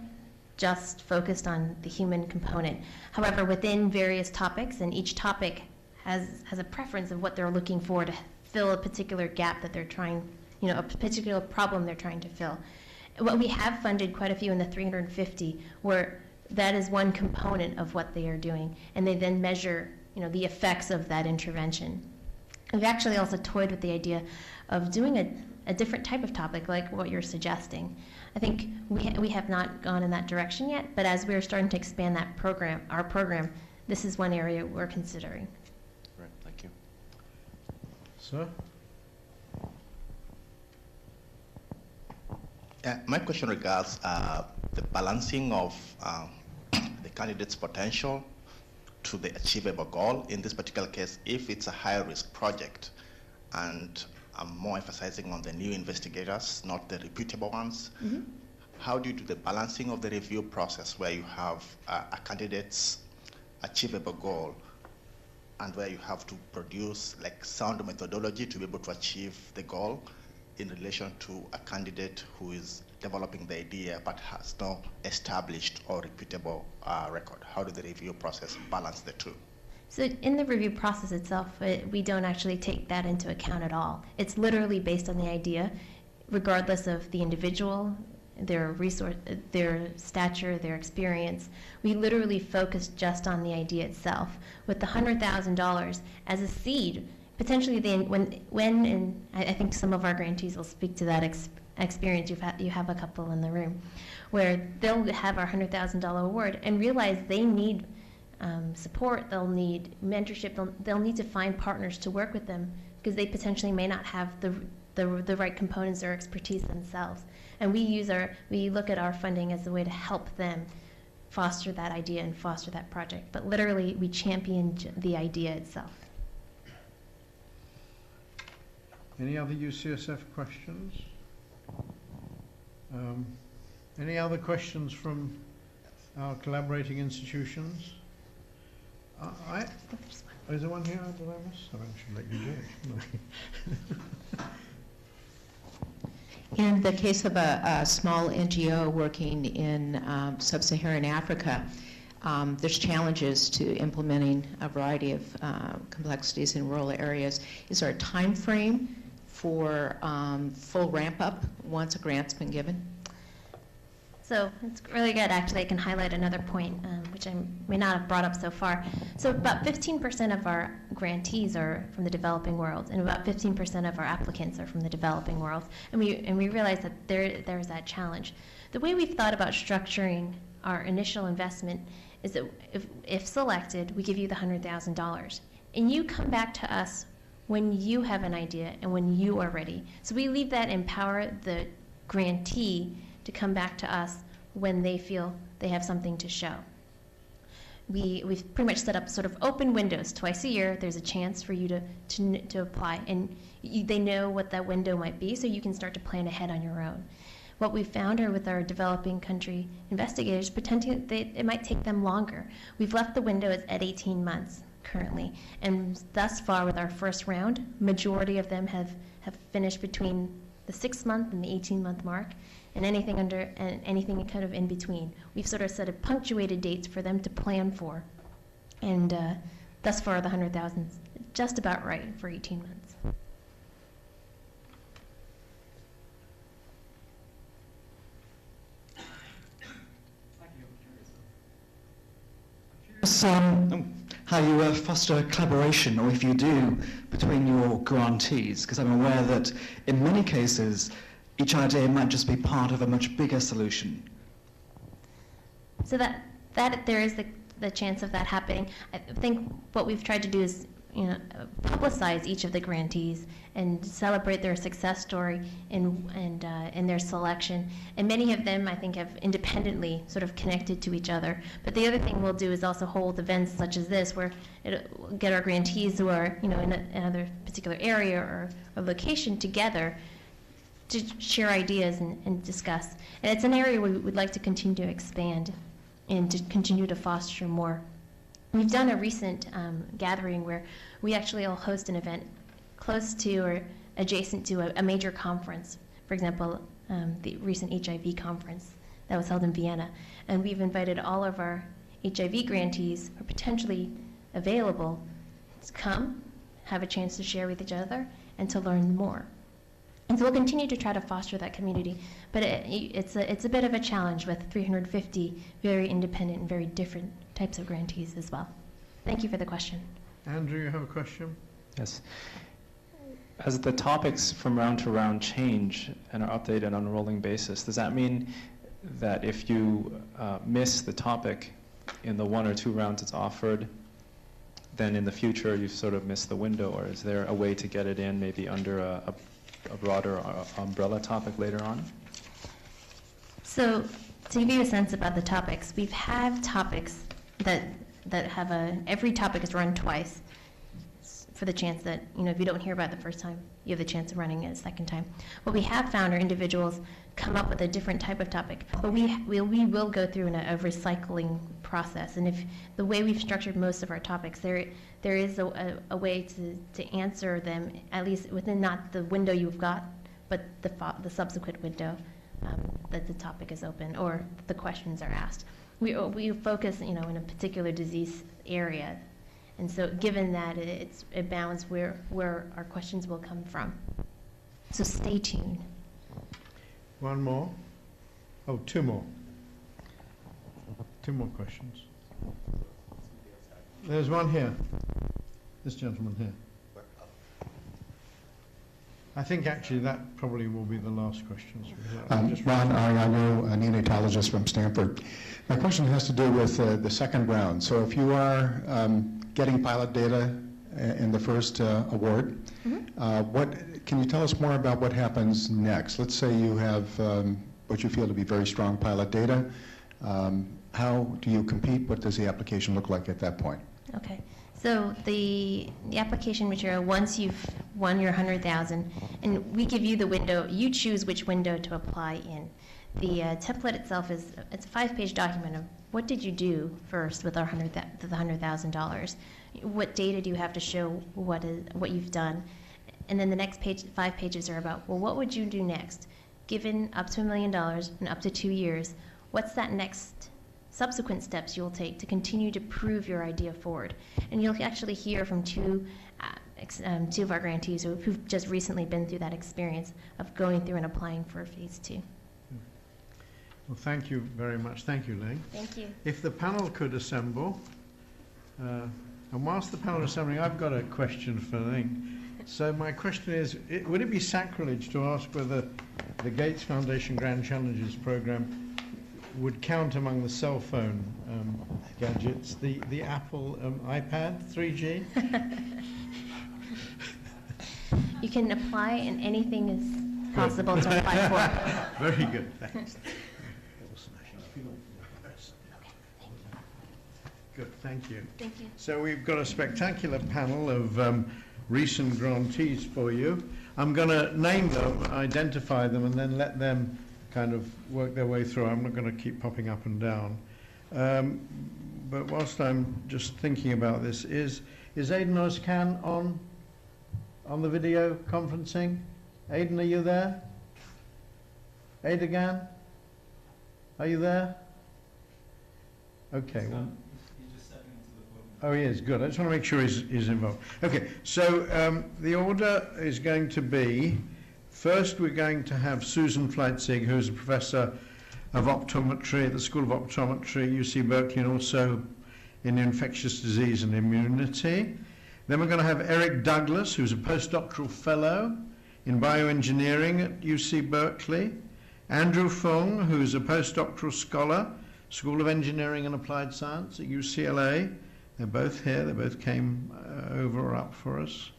just focused on the human component. However, within various topics, and each topic has a preference of what they're looking for to fill a particular gap that they're trying, a particular problem they're trying to fill. What we have funded quite a few in the 350, where that is one component of what they are doing, and they then measure, the effects of that intervention. We've actually also toyed with the idea of doing a different type of topic, like what you're suggesting. I think we have not gone in that direction yet, but as we're starting to expand that our program, this is one area we're considering. Right, thank you. Sir? My question regards the balancing of the candidate's potential to the achievable goal. In this particular case, if it's a high-risk project, and I'm more emphasizing on the new investigators, not the reputable ones. Mm-hmm. How do you do the balancing of the review process where you have a candidate's achievable goal and where you have to produce sound methodology to be able to achieve the goal in relation to a candidate who is developing the idea but has no established or reputable record? How do the review process balance the two? So in the review process itself, we don't actually take that into account at all. It's literally based on the idea, regardless of the individual, their resource, their stature, their experience. We literally focus just on the idea itself. With the $100,000 as a seed, potentially when I think some of our grantees will speak to that experience. You have a couple in the room, where they'll have our $100,000 award and realize they need support, they'll need mentorship, they'll need to find partners to work with them because they potentially may not have the right components or expertise themselves. And we look at our funding as a way to help them foster that idea and foster that project. But literally, we champion the idea itself. Any other UCSF questions? Any other questions from our collaborating institutions? Is there one here? Did I miss? I should let you do it, shouldn't I? In the case of a small NGO working in sub-Saharan Africa, there's challenges to implementing a variety of complexities in rural areas. Is there a time frame for full ramp-up once a grant's been given? So it's really good, actually. I can highlight another point, which I may not have brought up so far. So about 15% of our grantees are from the developing world, and about 15% of our applicants are from the developing world. And we realize that there's that challenge. The way we've thought about structuring our initial investment is that if selected, we give you the $100,000. And you come back to us when you have an idea and when you are ready. So we leave that empower the grantee to come back to us when they feel they have something to show. We've pretty much set up sort of open windows. Twice a year, there's a chance for you to apply, and they know what that window might be, so you can start to plan ahead on your own. What we found are with our developing country investigators, potentially it might take them longer. We've left the window at 18 months currently, and thus far with our first round, majority of them have finished between the 6-month and the 18-month mark, and anything kind of in between. We've sort of set a punctuated dates for them to plan for, and thus far the 100,000 is just about right for 18 months. How you foster collaboration, or if you do, between your grantees, because I'm aware that in many cases each idea might just be part of a much bigger solution. So that there is the chance of that happening. I think what we've tried to do is publicize each of the grantees and celebrate their success story and their selection. And many of them, I think, have independently sort of connected to each other. But the other thing we'll do is also hold events such as this, where we'll get our grantees who are in another particular area or location together to share ideas and discuss. And it's an area we would like to continue to expand and to continue to foster more. We've done a recent gathering where we actually will host an event close to or adjacent to a major conference. For example, the recent HIV conference that was held in Vienna. And we've invited all of our HIV grantees who are potentially available to come, have a chance to share with each other, and to learn more. And so we'll continue to try to foster that community, but it's a bit of a challenge with 350 very independent and very different types of grantees as well. Thank you for the question. Andrew, you have a question? Yes. As the topics from round to round change and are updated on a rolling basis, does that mean that if you miss the topic in the 1 or 2 rounds it's offered, then in the future you've sort of missed the window, or is there a way to get it in maybe under a broader umbrella topic later on? So to give you a sense about the topics, we've had topics that have every topic is run twice for the chance that, if you don't hear about it the first time, you have the chance of running it a second time. What we have found are individuals come up with a different type of topic, but we will go through a recycling process. And if the way we've structured most of our topics, there is a way to answer them, at least within not the window you've got, but the subsequent window that the topic is open or the questions are asked. We focus, in a particular disease area, and so given that it bounds where our questions will come from. So stay tuned. One more. Oh, 2 more. 2 more questions. There's one here. This gentleman here. I think actually that probably will be the last questions. Ron Ariano, a neonatologist from Stanford. My question has to do with the second round. So if you are getting pilot data in the first award, can you tell us more about what happens next? Let's say you have what you feel to be very strong pilot data. How do you compete? What does the application look like at that point? Okay. So the application material, once you've won your 100,000, and we give you the window, you choose which window to apply in. The template itself it's a 5-page document of what did you do first with the $100,000. What data do you have to show what you've done, and then the next 5 pages are about, well, what would you do next? given up to $1 million and up to 2 years, what's that next subsequent steps you'll take to continue to prove your idea forward? And you'll actually hear from two of our grantees who've just recently been through that experience of going through and applying for phase 2. Well, thank you very much. Thank you, Ling. Thank you. If the panel could assemble, and whilst the panel is assembling, I've got a question for Ling. So my question is, would it be sacrilege to ask whether the Gates Foundation Grand Challenges program would count among the cell phone gadgets, the Apple iPad 3G? You can apply, and anything is possible to apply for. Very good, thanks. Good, thank you. Thank you. So we've got a spectacular panel of recent grantees for you. I'm going to name them, identify them, and then let them kind of work their way through. I'm not going to keep popping up and down. But whilst I'm just thinking about this, is Aidan Ozcan on the video conferencing? Aidan, are you there? Aidan, are you there? Okay. Well, oh, he is. Good. I just want to make sure he's involved. Okay. So the order is going to be, first we're going to have Susan Fleitzig, who's a professor of optometry at the School of Optometry at UC Berkeley and also in infectious disease and immunity. Then we're going to have Eric Douglas, who's a postdoctoral fellow in bioengineering at UC Berkeley. Andrew Fung, who's a postdoctoral scholar, School of Engineering and Applied Science at UCLA. They're both here. They both came over or up for us.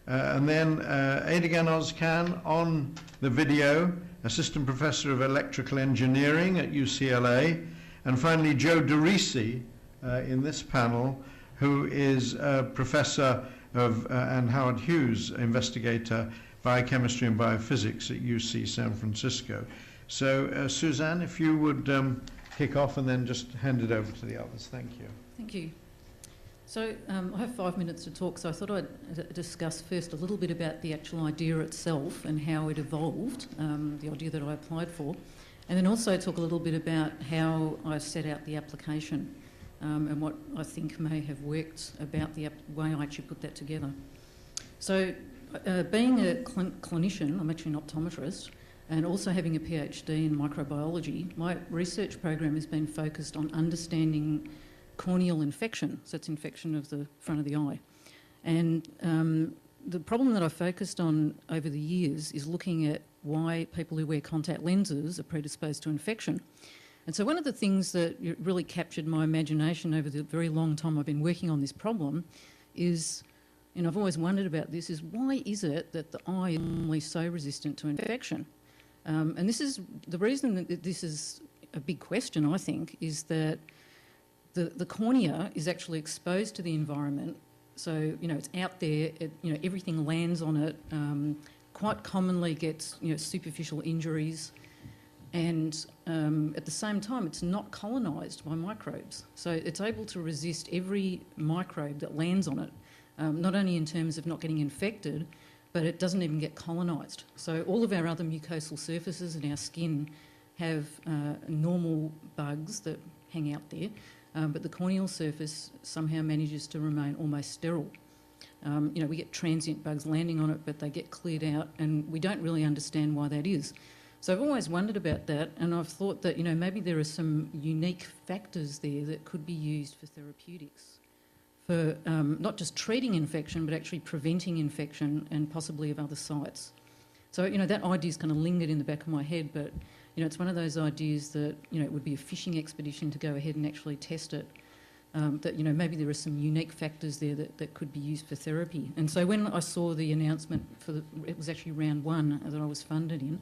And then Aidan Ozcan on the video, Assistant Professor of Electrical Engineering at UCLA. And finally, Joe DeRisi in this panel, who is a professor of, and Howard Hughes, investigator, biochemistry and biophysics at UC San Francisco. So Suzanne, if you would kick off and then just hand it over to the others. Thank you. Thank you. So I have 5 minutes to talk, so I thought I'd discuss first a little bit about the actual idea itself and how it evolved, the idea that I applied for, and then also talk a little bit about how I set out the application and what I think may have worked about the way I actually put that together. So being a clinician, I'm actually an optometrist, and also having a PhD in microbiology, my research program has been focused on understanding corneal infection, so it's infection of the front of the eye. And the problem that I focused on over the years is looking at why people who wear contact lenses are predisposed to infection. And so one of the things that really captured my imagination over the very long time I've been working on this problem is, and I've always wondered about this, is why is it that the eye is normally so resistant to infection? And this is the reason that this is a big question, I think, is that the cornea is actually exposed to the environment. So, it's out there, everything lands on it, quite commonly gets, superficial injuries. And at the same time, it's not colonised by microbes. So it's able to resist every microbe that lands on it, not only in terms of not getting infected, but it doesn't even get colonised. So all of our other mucosal surfaces in our skin have normal bugs that hang out there, but the corneal surface somehow manages to remain almost sterile. We get transient bugs landing on it, but they get cleared out, and we don't really understand why that is. So I've always wondered about that, and I've thought that, maybe there are some unique factors there that could be used for therapeutics, for not just treating infection, but actually preventing infection and possibly of other sites. So, that idea's kind of lingered in the back of my head, but, it's one of those ideas that, it would be a fishing expedition to go ahead and actually test it. That, maybe there are some unique factors there that could be used for therapy. And so when I saw the announcement it was actually round 1 that I was funded in,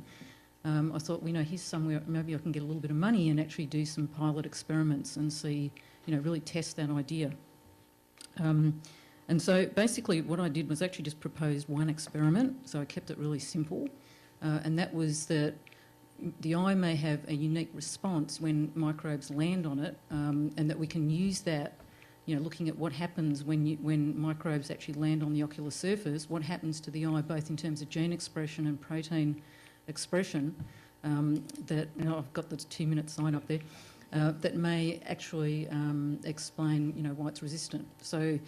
I thought, here's somewhere maybe I can get a little bit of money and actually do some pilot experiments and see, really test that idea. And so basically what I did was actually just proposed one experiment, so I kept it really simple, and that was that the eye may have a unique response when microbes land on it, and that we can use that, looking at what happens when microbes actually land on the ocular surface, what happens to the eye both in terms of gene expression and protein expression that, I've got the 2-minute sign up there, that may actually explain, why it's resistant. So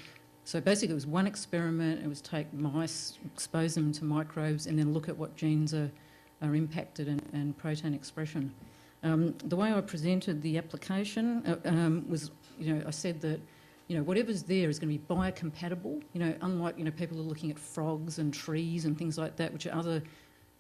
basically it was one experiment. It was take mice, expose them to microbes, and then look at what genes are impacted and protein expression. The way I presented the application was, I said that, whatever's there is going to be biocompatible. Unlike, people are looking at frogs and trees and things like that, which are other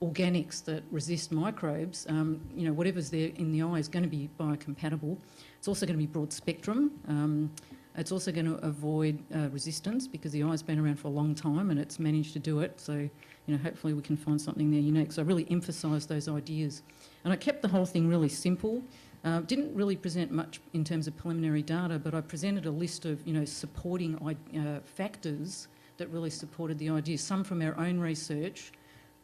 organics that resist microbes. Whatever's there in the eye is going to be biocompatible. It's also going to be broad spectrum. It's also going to avoid resistance because the eye's been around for a long time and it's managed to do it. So, hopefully we can find something there unique. So I really emphasised those ideas. And I kept the whole thing really simple. Didn't really present much in terms of preliminary data, but I presented a list of, supporting factors that really supported the idea. Some from our own research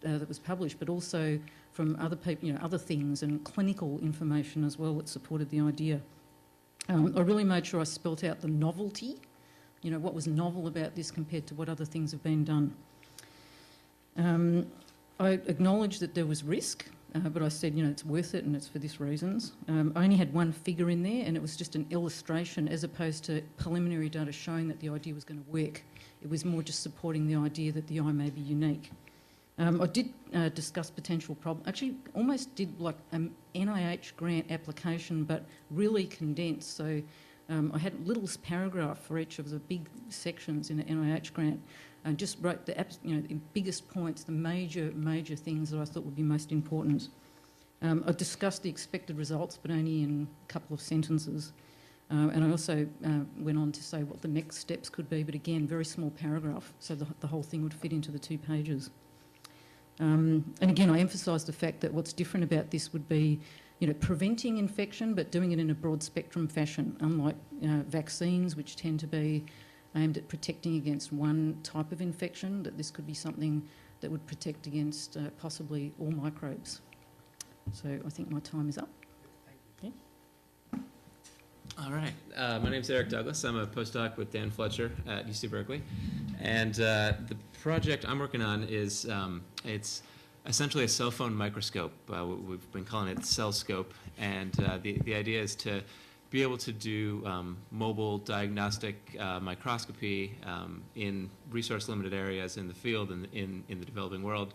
that was published, but also from other people, other things and clinical information as well that supported the idea. I really made sure I spelt out the novelty, what was novel about this compared to what other things have been done. I acknowledged that there was risk, but I said, it's worth it and it's for these reasons. I only had one figure in there and it was just an illustration as opposed to preliminary data showing that the idea was going to work. It was more just supporting the idea that the eye may be unique. I did discuss potential problems. Actually, almost did like an NIH grant application, but really condensed. So I had a little paragraph for each of the big sections in the NIH grant, and just wrote the biggest points, the major things that I thought would be most important. I discussed the expected results, but only in a couple of sentences. And I also went on to say what the next steps could be, but again, very small paragraph, so the whole thing would fit into the 2 pages. And again, I emphasised the fact that what's different about this would be, preventing infection, but doing it in a broad spectrum fashion, unlike vaccines, which tend to be aimed at protecting against one type of infection, that this could be something that would protect against possibly all microbes. So I think my time is up. Okay. All right. My name's Eric Douglas. I'm a postdoc with Dan Fletcher at UC Berkeley. And the project I'm working on is, it's essentially a cell phone microscope. We've been calling it CellScope. And the idea is to be able to do mobile diagnostic microscopy in resource-limited areas in the field and in the developing world,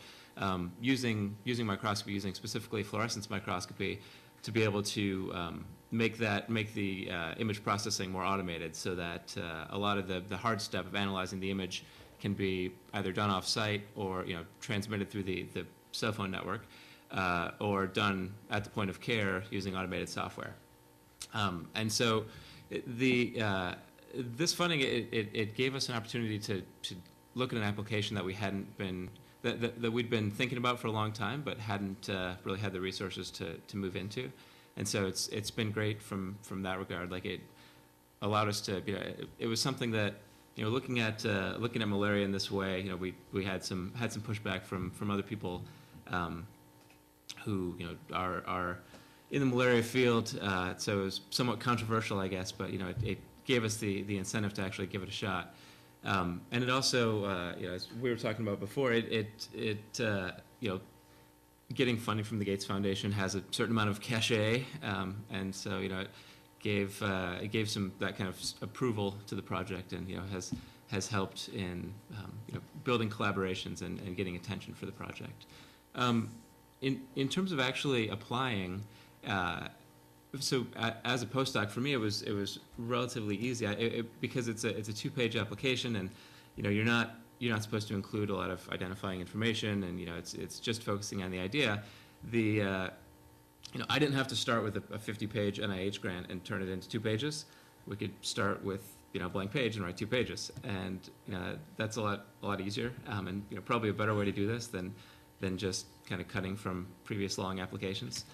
using microscopy, using specifically fluorescence microscopy, to be able to make the image processing more automated, so that a lot of the hard step of analyzing the image can be either done off-site or transmitted through the cell phone network, or done at the point of care using automated software. And so this funding, it gave us an opportunity to look at an application that we hadn't been, that we'd been thinking about for a long time, but hadn't really had the resources to move into. And so it's been great from that regard. Like, it allowed us to, it was something that, looking at malaria in this way, we had some pushback from other people who are in the malaria field, so it was somewhat controversial, I guess, but it gave us the incentive to actually give it a shot. And it also, as we were talking about before, getting funding from the Gates Foundation has a certain amount of cachet, and so it gave some that kind of approval to the project, and has helped in building collaborations and getting attention for the project. In terms of actually applying. So as a postdoc, for me, it was relatively easy because it's a 2-page application, and you're not supposed to include a lot of identifying information, and it's just focusing on the idea. I didn't have to start with a 50-page NIH grant and turn it into 2 pages. We could start with a blank page and write 2 pages, and that's a lot easier, and probably a better way to do this than just kind of cutting from previous long applications.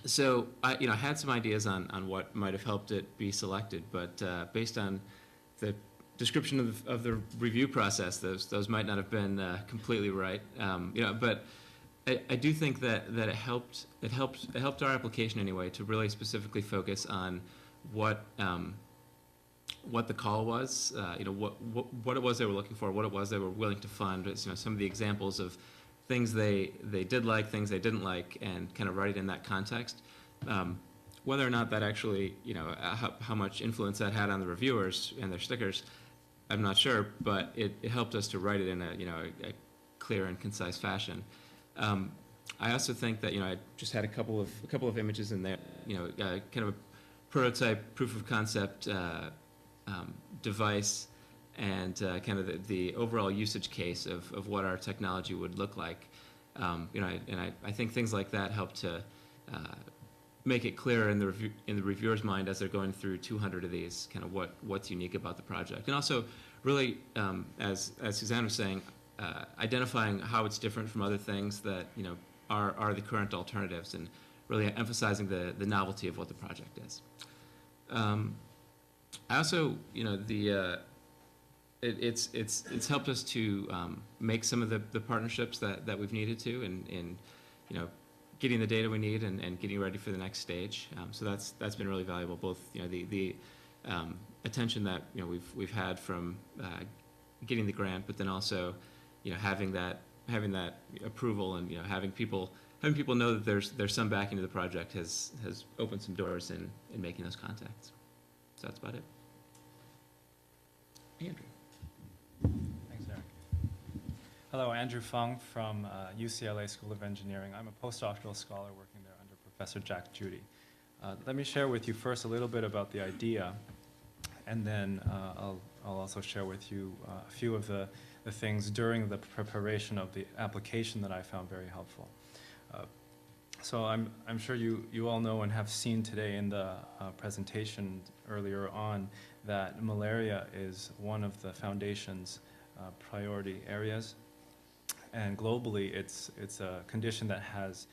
So I had some ideas on what might have helped it be selected, but based on the description of the review process, those might not have been completely right. But I do think that it helped our application anyway to really specifically focus on what the call was, what it was they were looking for, what it was they were willing to fund. Some of the examples of things they did like, things they didn't like, and kind of write it in that context. Whether or not that actually, how much influence that had on the reviewers and their stickers, I'm not sure, but it helped us to write it in a clear and concise fashion. I also think that I just had a couple of images in there, kind of a prototype proof of concept device, and kind of the overall usage case of what our technology would look like. I think things like that help to make it clearer in the reviewer's mind as they're going through 200 of these, kind of what's unique about the project, and also really, as Suzanne was saying, identifying how it's different from other things that are the current alternatives, and really emphasizing the novelty of what the project is. I also, it's helped us to make some of the partnerships that we've needed to in getting the data we need and getting ready for the next stage. So that's been really valuable. Both the attention that we've had from getting the grant, but then also having that approval, and having people know that there's some backing to the project has opened some doors in making those contacts. So that's about it. Andrew. Thanks, Eric. Hello, Andrew Fung from UCLA School of Engineering. I'm a postdoctoral scholar working there under Professor Jack Judy. Let me share with you first a little bit about the idea, and then I'll also share with you a few of the things during the preparation of the application that I found very helpful. So I'm sure you all know and have seen today in the presentation earlier on that malaria is one of the foundation's priority areas, and globally it's a condition that has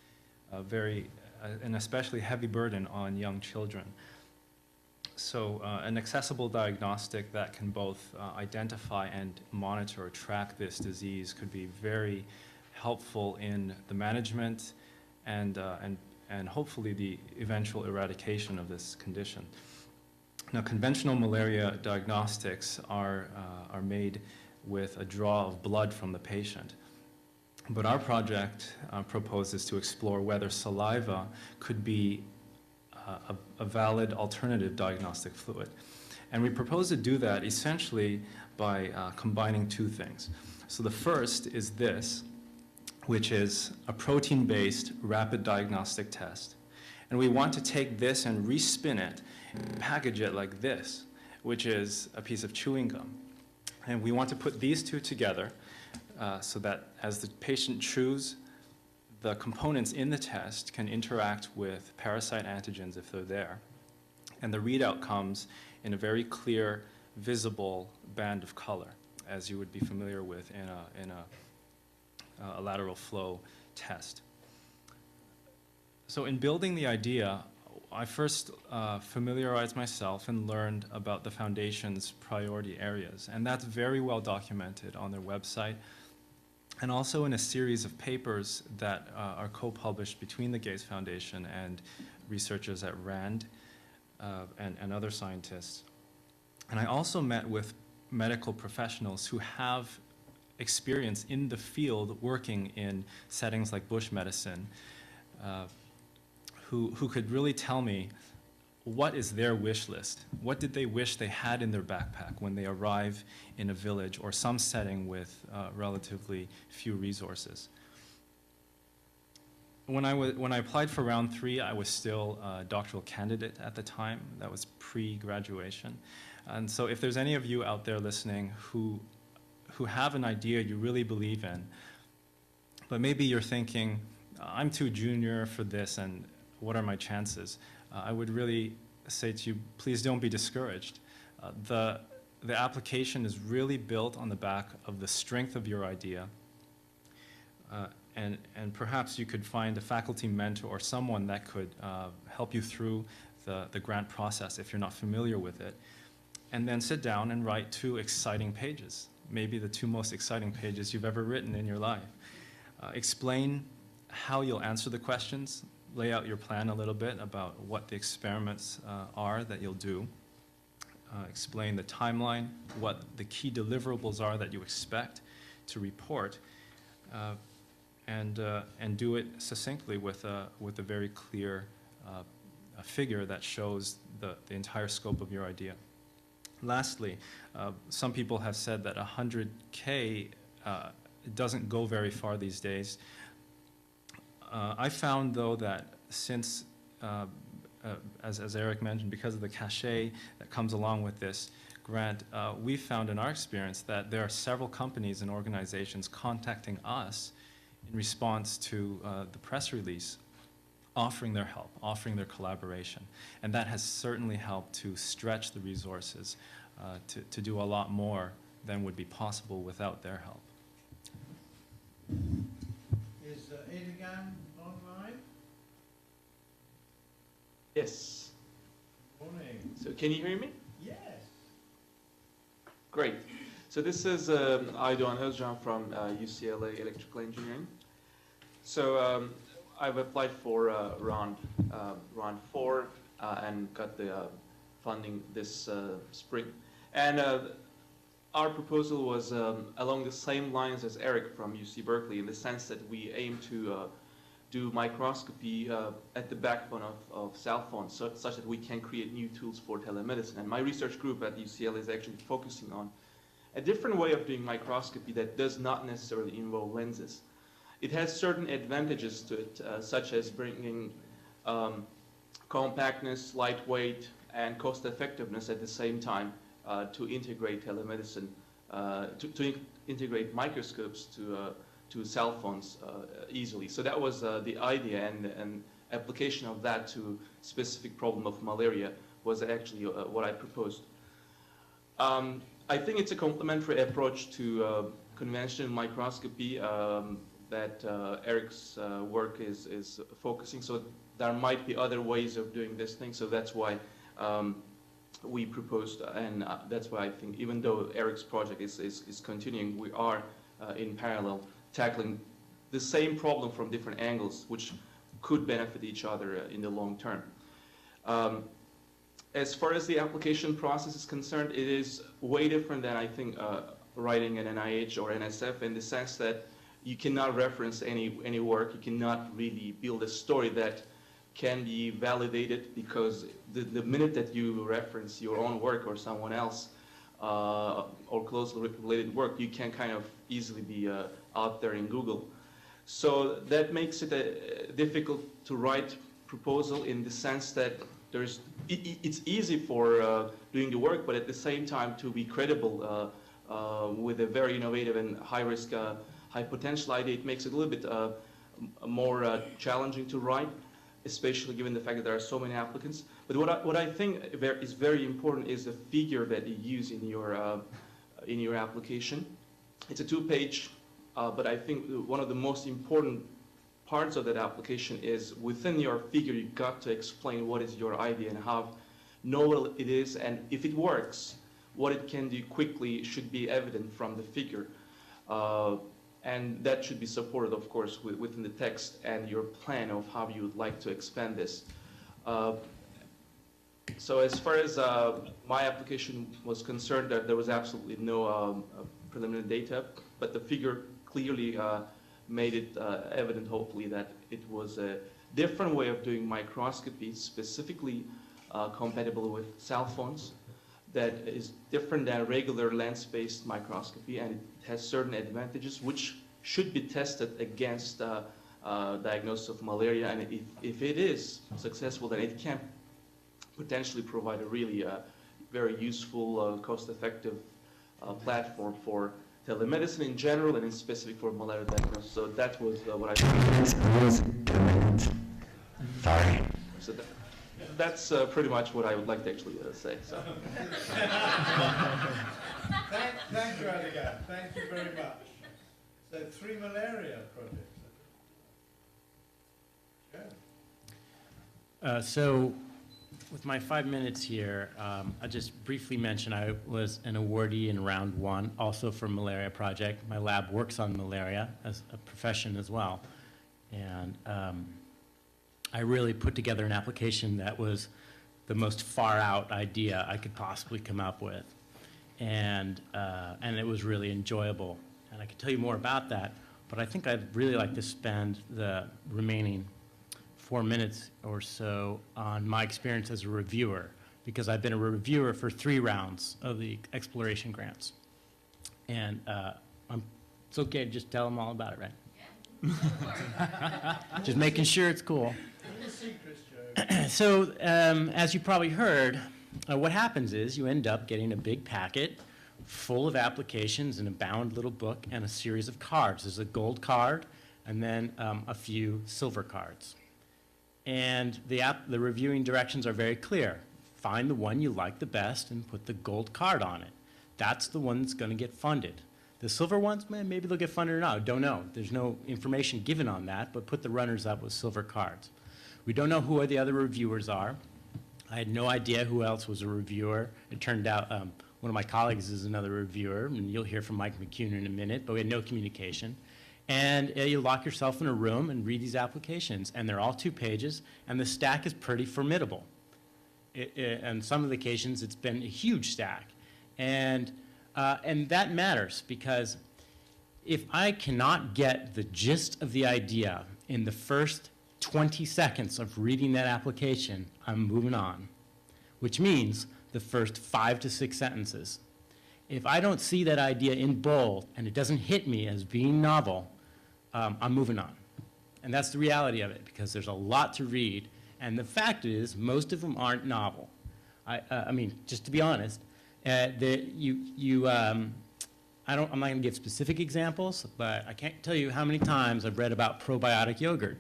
an especially heavy burden on young children. So an accessible diagnostic that can both identify and monitor or track this disease could be very helpful in the management and hopefully the eventual eradication of this condition. Now, conventional malaria diagnostics are made with a draw of blood from the patient. But our project proposes to explore whether saliva could be a valid alternative diagnostic fluid. And we propose to do that essentially by combining two things. So the first is this, which is a protein-based rapid diagnostic test. And we want to take this and respin it, package it like this, which is a piece of chewing gum. And we want to put these two together so that as the patient chews, the components in the test can interact with parasite antigens if they're there. And the readout comes in a very clear, visible band of color, as you would be familiar with in a lateral flow test. So in building the idea, I first familiarized myself and learned about the Foundation's priority areas, and that's very well documented on their website, and also in a series of papers that are co-published between the Gates Foundation and researchers at RAND and other scientists. And I also met with medical professionals who have experience in the field working in settings like bush medicine, who could really tell me what is their wish list. What did they wish they had in their backpack when they arrive in a village or some setting with relatively few resources. When I applied for round 3, I was still a doctoral candidate at the time. That was pre-graduation. And so if there's any of you out there listening who have an idea you really believe in, but maybe you're thinking, I'm too junior for this, and what are my chances? I would really say to you, please don't be discouraged. The application is really built on the back of the strength of your idea, and perhaps you could find a faculty mentor or someone that could help you through the grant process if you're not familiar with it, and then sit down and write 2 exciting pages, maybe the 2 most exciting pages you've ever written in your life. Explain how you'll answer the questions, lay out your plan a little bit about what the experiments are that you'll do, explain the timeline, what the key deliverables are that you expect to report, and do it succinctly with a very clear a figure that shows the entire scope of your idea. Lastly, some people have said that 100K doesn't go very far these days. I found, though, that since, as Eric mentioned, because of the cachet that comes along with this grant, we found in our experience that there are several companies and organizations contacting us in response to the press release, offering their help, offering their collaboration. And that has certainly helped to stretch the resources to do a lot more than would be possible without their help. Is Edgar online? Yes. Morning. So can you hear me? Yes. Great. So this is Aydoğan Özcan from UCLA Electrical Engineering. So I've applied for round 4 and got the funding this spring. And our proposal was along the same lines as Eric from UC Berkeley, in the sense that we aim to do microscopy at the backbone of cell phones, such that we can create new tools for telemedicine. And my research group at UCLA is actually focusing on a different way of doing microscopy that does not necessarily involve lenses. It has certain advantages to it, such as bringing compactness, lightweight, and cost effectiveness at the same time to integrate telemedicine, to integrate microscopes to cell phones easily. So that was the idea, and application of that to specific problem of malaria was actually what I proposed. I think it's a complementary approach to conventional microscopy that Eric's work is focusing. So there might be other ways of doing this thing. So that's why we proposed, and that's why I think even though Eric's project is continuing, we are in parallel tackling the same problem from different angles, which could benefit each other in the long term. As far as the application process is concerned, it is way different than I think writing an NIH or NSF, in the sense that you cannot reference any work, you cannot really build a story that can be validated, because the minute that you reference your own work or someone else or closely related work, you can kind of easily be out there in Google. So that makes it difficult to write proposal, in the sense that it's easy for doing the work, but at the same time to be credible with a very innovative and high-risk, high-potential idea, it makes it a little bit more challenging to write, especially given the fact that there are so many applicants. But what I think is very important is the figure that you use in your application. It's a 2-page, but I think one of the most important parts of that application is, within your figure, you've got to explain what is your idea and how novel it is, and if it works, what it can do quickly should be evident from the figure. And that should be supported, of course, within the text and your plan of how you would like to expand this. So as far as my application was concerned, there was absolutely no preliminary data, but the figure clearly made it evident, hopefully, that it was a different way of doing microscopy, specifically compatible with cell phones, that is different than regular lens-based microscopy, and it has certain advantages which should be tested against diagnosis of malaria. And if it is successful, then it can potentially provide a really very useful, cost-effective platform for telemedicine in general, and in specific for malaria diagnosis. So that was what I thought. Sorry. So that's pretty much what I would like to actually say. So. Thank you, Edgar. Thank you very much. So 3 malaria projects. So with my 5 minutes here, I'll just briefly mention I was an awardee in round 1, also for malaria project. My lab works on malaria as a profession as well. And I really put together an application that was the most far out idea I could possibly come up with. And it was really enjoyable. And I can tell you more about that. but I think I'd really like to spend the remaining 4 minutes or so on my experience as a reviewer, because I've been a reviewer for 3 rounds of the exploration grants. And it's okay to just tell them all about it, right? Just making sure it's cool. So, as you probably heard, what happens is you end up getting a big packet full of applications in a bound little book and a series of cards. There's a gold card and then a few silver cards. And the reviewing directions are very clear. Find the one you like the best and put the gold card on it. That's the one that's going to get funded. The silver ones, man, maybe they'll get funded or not. Don't know. There's no information given on that, but put the runners up with silver cards. We don't know who the other reviewers are. I had no idea who else was a reviewer. It turned out one of my colleagues is another reviewer, and you'll hear from Mike McCune in a minute, but we had no communication. And you lock yourself in a room and read these applications, and they're all 2 pages, and the stack is pretty formidable. On some of the occasions, it's been a huge stack. And that matters, because if I cannot get the gist of the idea in the first 20 seconds of reading that application, I'm moving on, which means the first 5 to 6 sentences. If I don't see that idea in bold and it doesn't hit me as being novel, I'm moving on. And that's the reality of it, because there's a lot to read, and the fact is most of them aren't novel. I mean, just to be honest, I'm not going to give specific examples, but I can't tell you how many times I've read about probiotic yogurt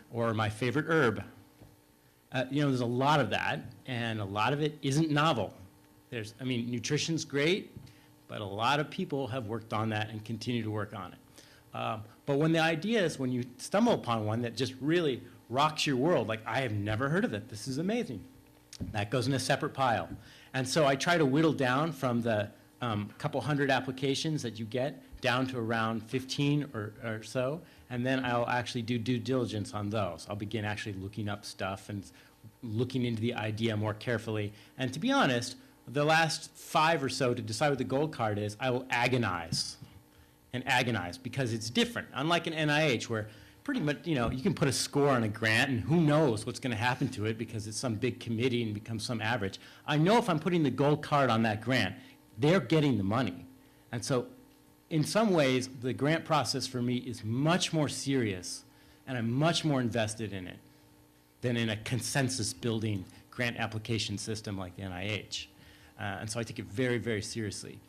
or my favorite herb. There's a lot of that, and a lot of it isn't novel. Nutrition's great, but a lot of people have worked on that and continue to work on it. But when the idea is, when you stumble upon one that just really rocks your world, like, I have never heard of it, this is amazing, that goes in a separate pile. And so I try to whittle down from the couple hundred applications that you get down to around 15 or so, and then I'll actually do due diligence on those. I'll begin actually looking up stuff and looking into the idea more carefully. And to be honest, the last 5 or so to decide what the gold card is, I will agonize and agonize, because it's different. Unlike an NIH, where pretty much, you can put a score on a grant and who knows what's going to happen to it because it's some big committee and becomes some average. I know if I'm putting the gold card on that grant, they're getting the money. And so in some ways, the grant process for me is much more serious, and I'm much more invested in it than in a consensus building grant application system like the NIH. And so I take it very, very seriously.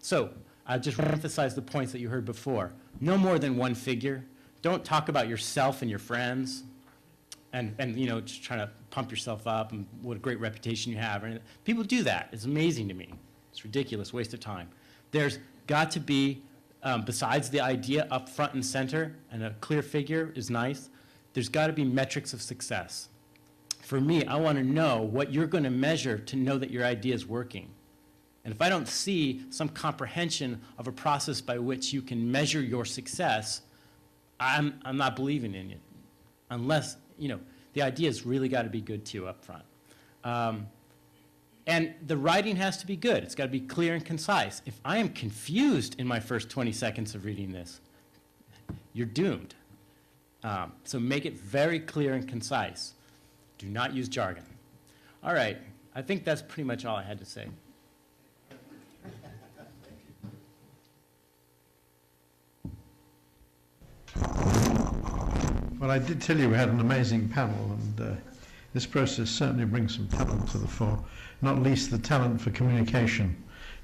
So I just want to emphasize the points that you heard before. No more than one figure. Don't talk about yourself and your friends and just trying to pump yourself up and what a great reputation you have. People do that. It's amazing to me. It's ridiculous, waste of time. There's got to be, besides the idea up front and center, and a clear figure is nice, there's got to be metrics of success. For me, I want to know what you're going to measure to know that your idea is working. And if I don't see some comprehension of a process by which you can measure your success, I'm not believing in it, unless, the idea's really got to be good too up front. And the writing has to be good. It's got to be clear and concise. If I am confused in my first 20 seconds of reading this, you're doomed. So make it very clear and concise. Do not use jargon. All right, I think that's pretty much all I had to say. Well, I did tell you we had an amazing panel, and this process certainly brings some talent to the fore, not least the talent for communication,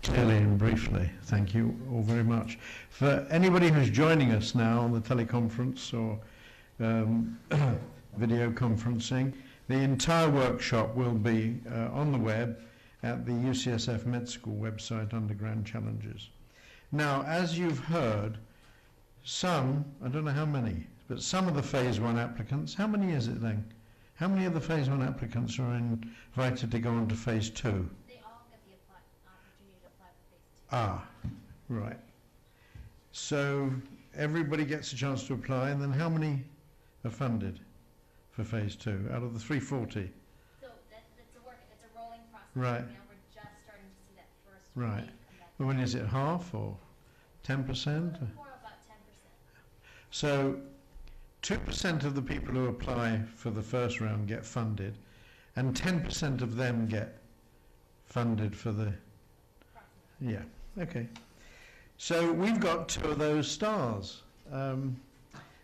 clearly and briefly. Thank you all very much. For anybody who's joining us now on the teleconference or video conferencing, the entire workshop will be on the web at the UCSF Med School website under Grand Challenges. Now, as you've heard, some, I don't know how many, but some of the Phase 1 applicants, how many is it then? How many of the Phase 1 applicants are invited to go on to Phase 2? They all get the opportunity to apply for Phase 2. Right. So everybody gets a chance to apply, and then how many are funded for Phase 2 out of the 340? So it's a rolling process. Right. Now we're just starting to see that first Right. wave come back. Well, when is it, half or 10%? More of So 2% of the people who apply for the first round get funded, and 10% of them get funded for the... Yeah, okay. So we've got 2 of those stars.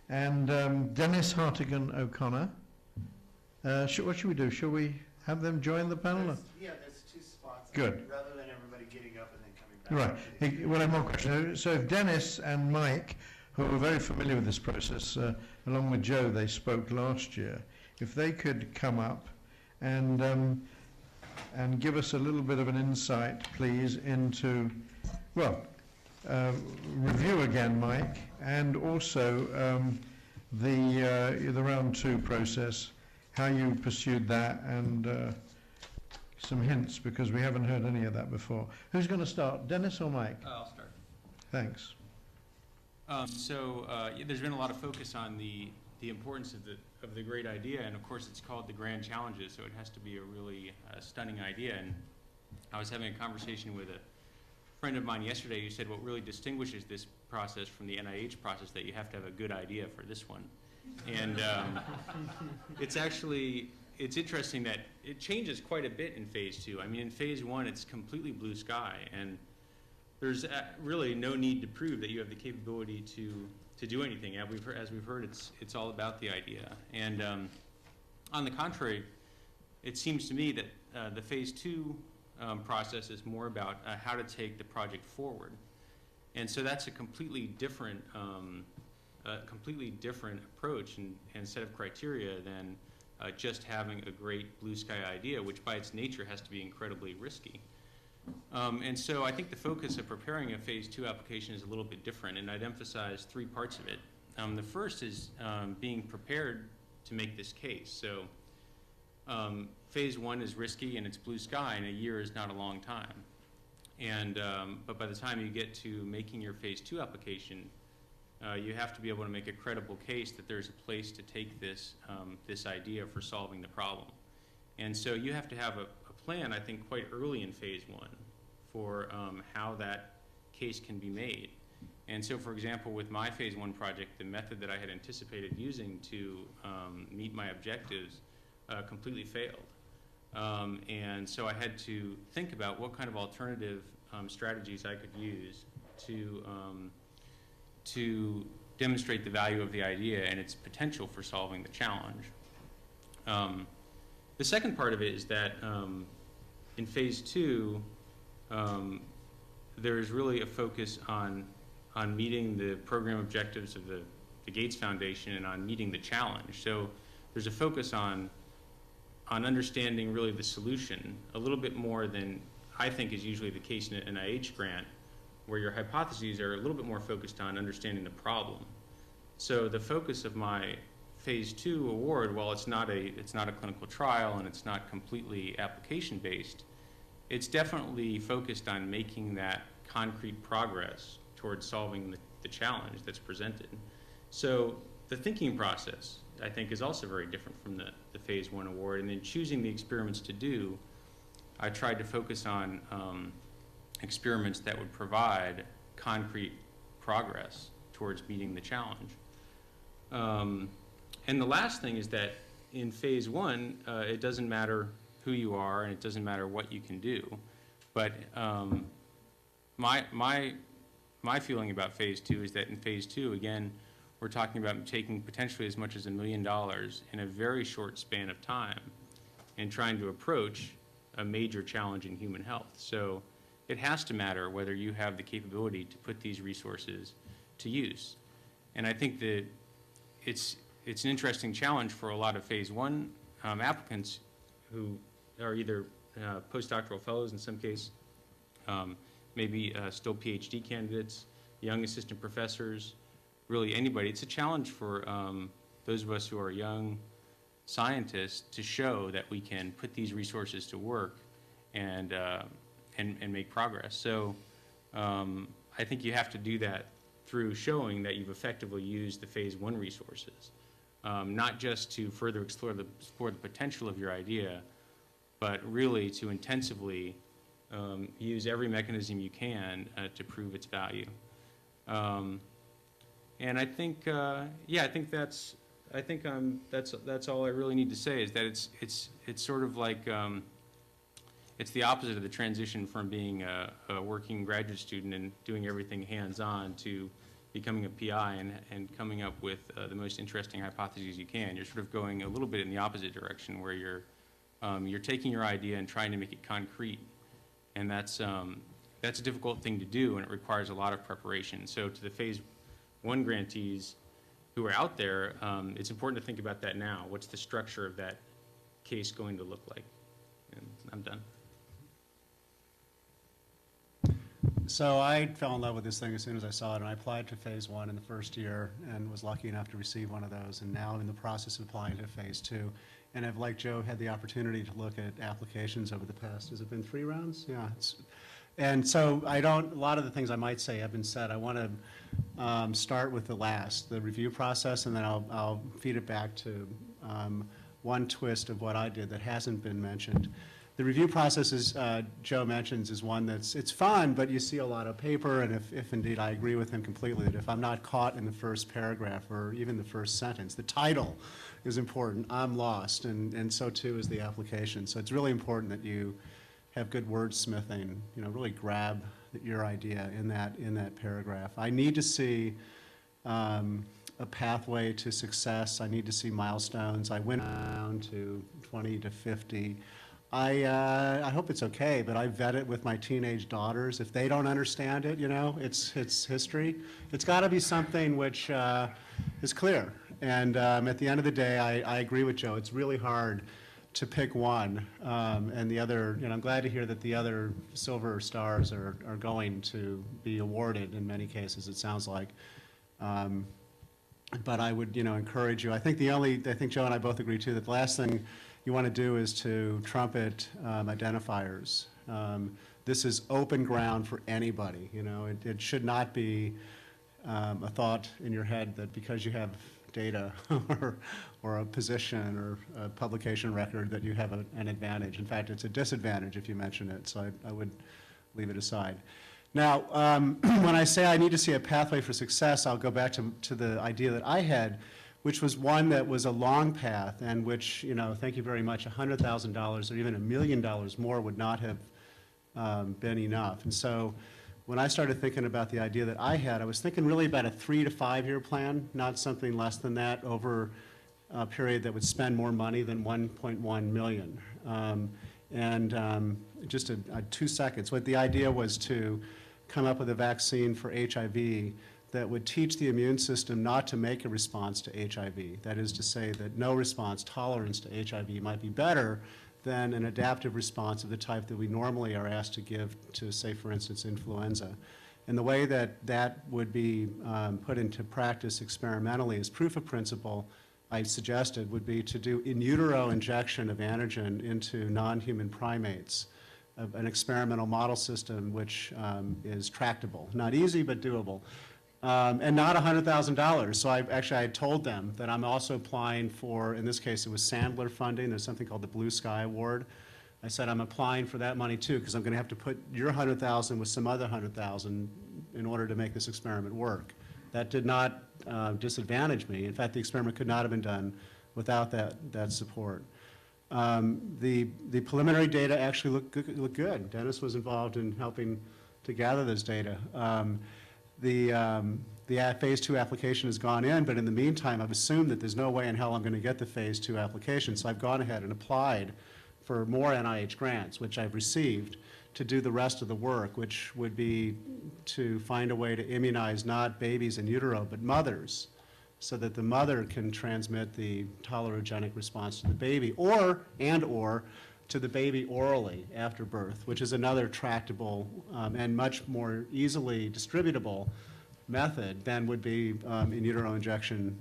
Dennis Hartigan O'Connor. What should we do? Shall we have them join the panel? Yeah, there's 2 spots. Good. Rather than everybody getting up and then coming back. Right. Well, I have more questions. So if Dennis and Mike, who are very familiar with this process, along with Joe, they spoke last year, if they could come up and give us a little bit of an insight, please, into, well, review again, Mike, and also the round 2 process, how you pursued that, and some hints, because we haven't heard any of that before. Who's going to start, Dennis or Mike? I'll start. Thanks. There's been a lot of focus on the importance of the great idea, and of course it's called the Grand Challenges, so it has to be a really stunning idea. And I was having a conversation with a friend of mine yesterday who said what really distinguishes this process from the NIH process that you have to have a good idea for this one. And it's interesting that it changes quite a bit in phase 2. I mean, in phase 1, it's completely blue sky, and there's really no need to prove that you have the capability to do anything. As we've heard, it's all about the idea. And on the contrary, it seems to me that the phase 2 process is more about how to take the project forward. And so that's a completely different approach and set of criteria than just having a great blue sky idea, which by its nature has to be incredibly risky. And so I think the focus of preparing a phase 2 application is a little bit different, and I'd emphasize 3 parts of it. The first is being prepared to make this case. So phase 1 is risky and it's blue sky, and a year is not a long time. But by the time you get to making your phase 2 application, you have to be able to make a credible case that there's a place to take this idea for solving the problem. And so you have to have a plan, I think, quite early in phase 1 for how that case can be made. And so, for example, with my phase 1 project, the method that I had anticipated using to meet my objectives completely failed. And so I had to think about what kind of alternative strategies I could use to demonstrate the value of the idea and its potential for solving the challenge. The second part of it is that in phase 2, there is really a focus on meeting the program objectives of the Gates Foundation and on meeting the challenge. So there's a focus on understanding really the solution a little bit more than I think is usually the case in an NIH grant, where your hypotheses are a little bit more focused on understanding the problem. So the focus of my phase 2 award, while it's not a clinical trial and it's not completely application based, it's definitely focused on making that concrete progress towards solving the challenge that's presented. So the thinking process, I think, is also very different from the phase 1 award. And in choosing the experiments to do, I tried to focus on experiments that would provide concrete progress towards meeting the challenge. And the last thing is that in phase 1, it doesn't matter who you are and it doesn't matter what you can do. But my feeling about phase 2 is that in phase 2, again, we're talking about taking potentially as much as $1 million in a very short span of time and trying to approach a major challenge in human health. So it has to matter whether you have the capability to put these resources to use. And I think that it's an interesting challenge for a lot of phase 1 applicants who are either postdoctoral fellows in some case, maybe still PhD candidates, young assistant professors, really anybody. It's a challenge for those of us who are young scientists to show that we can put these resources to work and make progress. So I think you have to do that through showing that you've effectively used the phase 1 resources, not just to further explore the potential of your idea, but really to intensively use every mechanism you can to prove its value. And I think, yeah, I think that's all I really need to say, is that it's sort of like, it's the opposite of the transition from being a working graduate student and doing everything hands-on to becoming a PI and coming up with the most interesting hypotheses you can. You're sort of going a little bit in the opposite direction, where you're taking your idea and trying to make it concrete, and that's a difficult thing to do, and it requires a lot of preparation. So to the Phase 1 grantees who are out there, it's important to think about that now. What's the structure of that case going to look like? And I'm done. So I fell in love with this thing as soon as I saw it, and I applied to Phase 1 in the first year and was lucky enough to receive one of those, and now I'm in the process of applying to Phase 2. And I've, like Joe, had the opportunity to look at applications over the past, has it been 3 rounds? Yeah. And so a lot of the things I might say have been said. I want to start with the review process, and then I'll feed it back to one twist of what I did that hasn't been mentioned. The review process, as Joe mentions, is one it's fun, but you see a lot of paper, and if indeed I agree with him completely that if I'm not caught in the first paragraph or even the first sentence, the title is important, I'm lost, and so too is the application. So it's really important that you have good wordsmithing, really grab your idea in that paragraph. I need to see a pathway to success. I need to see milestones. I went down to 20 to 50. I hope it's okay, but I vet it with my teenage daughters. If they don't understand it, it's history. It's got to be something which is clear. And at the end of the day, I agree with Joe. It's really hard to pick one, and the other, I'm glad to hear that the other silver stars are going to be awarded in many cases, it sounds like. But I would, encourage you. I think Joe and I both agree too that the last thing you want to do is to trumpet identifiers. This is open ground for anybody. It should not be a thought in your head that because you have data or a position or a publication record that you have an advantage. In fact, it's a disadvantage if you mention it, so I would leave it aside. Now, when I say I need to see a pathway for success, I'll go back to the idea that I had, which was one that was a long path and which, thank you very much, $100,000 or even $1 million more would not have been enough. And so when I started thinking about the idea that I had, I was thinking really about a 3 to 5 year plan, not something less than that over a period that would spend more money than 1.1 million. Just 2 seconds, what the idea was to come up with a vaccine for HIV that would teach the immune system not to make a response to HIV. That is to say that no response, tolerance to HIV might be better than an adaptive response of the type that we normally are asked to give to, say, for instance, influenza. And the way that would be put into practice experimentally as proof of principle, I suggested, would be to do in utero injection of antigen into non-human primates, an experimental model system which is tractable. Not easy, but doable. And not $100,000. So I told them that I'm also applying for, in this case it was Sandler funding, there's something called the Blue Sky Award. I said I'm applying for that money too, because I'm going to have to put your $100,000 with some other $100,000 in order to make this experiment work. That did not disadvantage me. In fact, the experiment could not have been done without that support. The preliminary data actually looked good. Dennis was involved in helping to gather this data. The Phase 2 application has gone in, but in the meantime, I've assumed that there's no way in hell I'm going to get the Phase 2 application, so I've gone ahead and applied for more NIH grants, which I've received, to do the rest of the work, which would be to find a way to immunize not babies in utero, but mothers, so that the mother can transmit the tolerogenic response to the baby, or to the baby orally after birth, which is another tractable and much more easily distributable method than would be in utero injection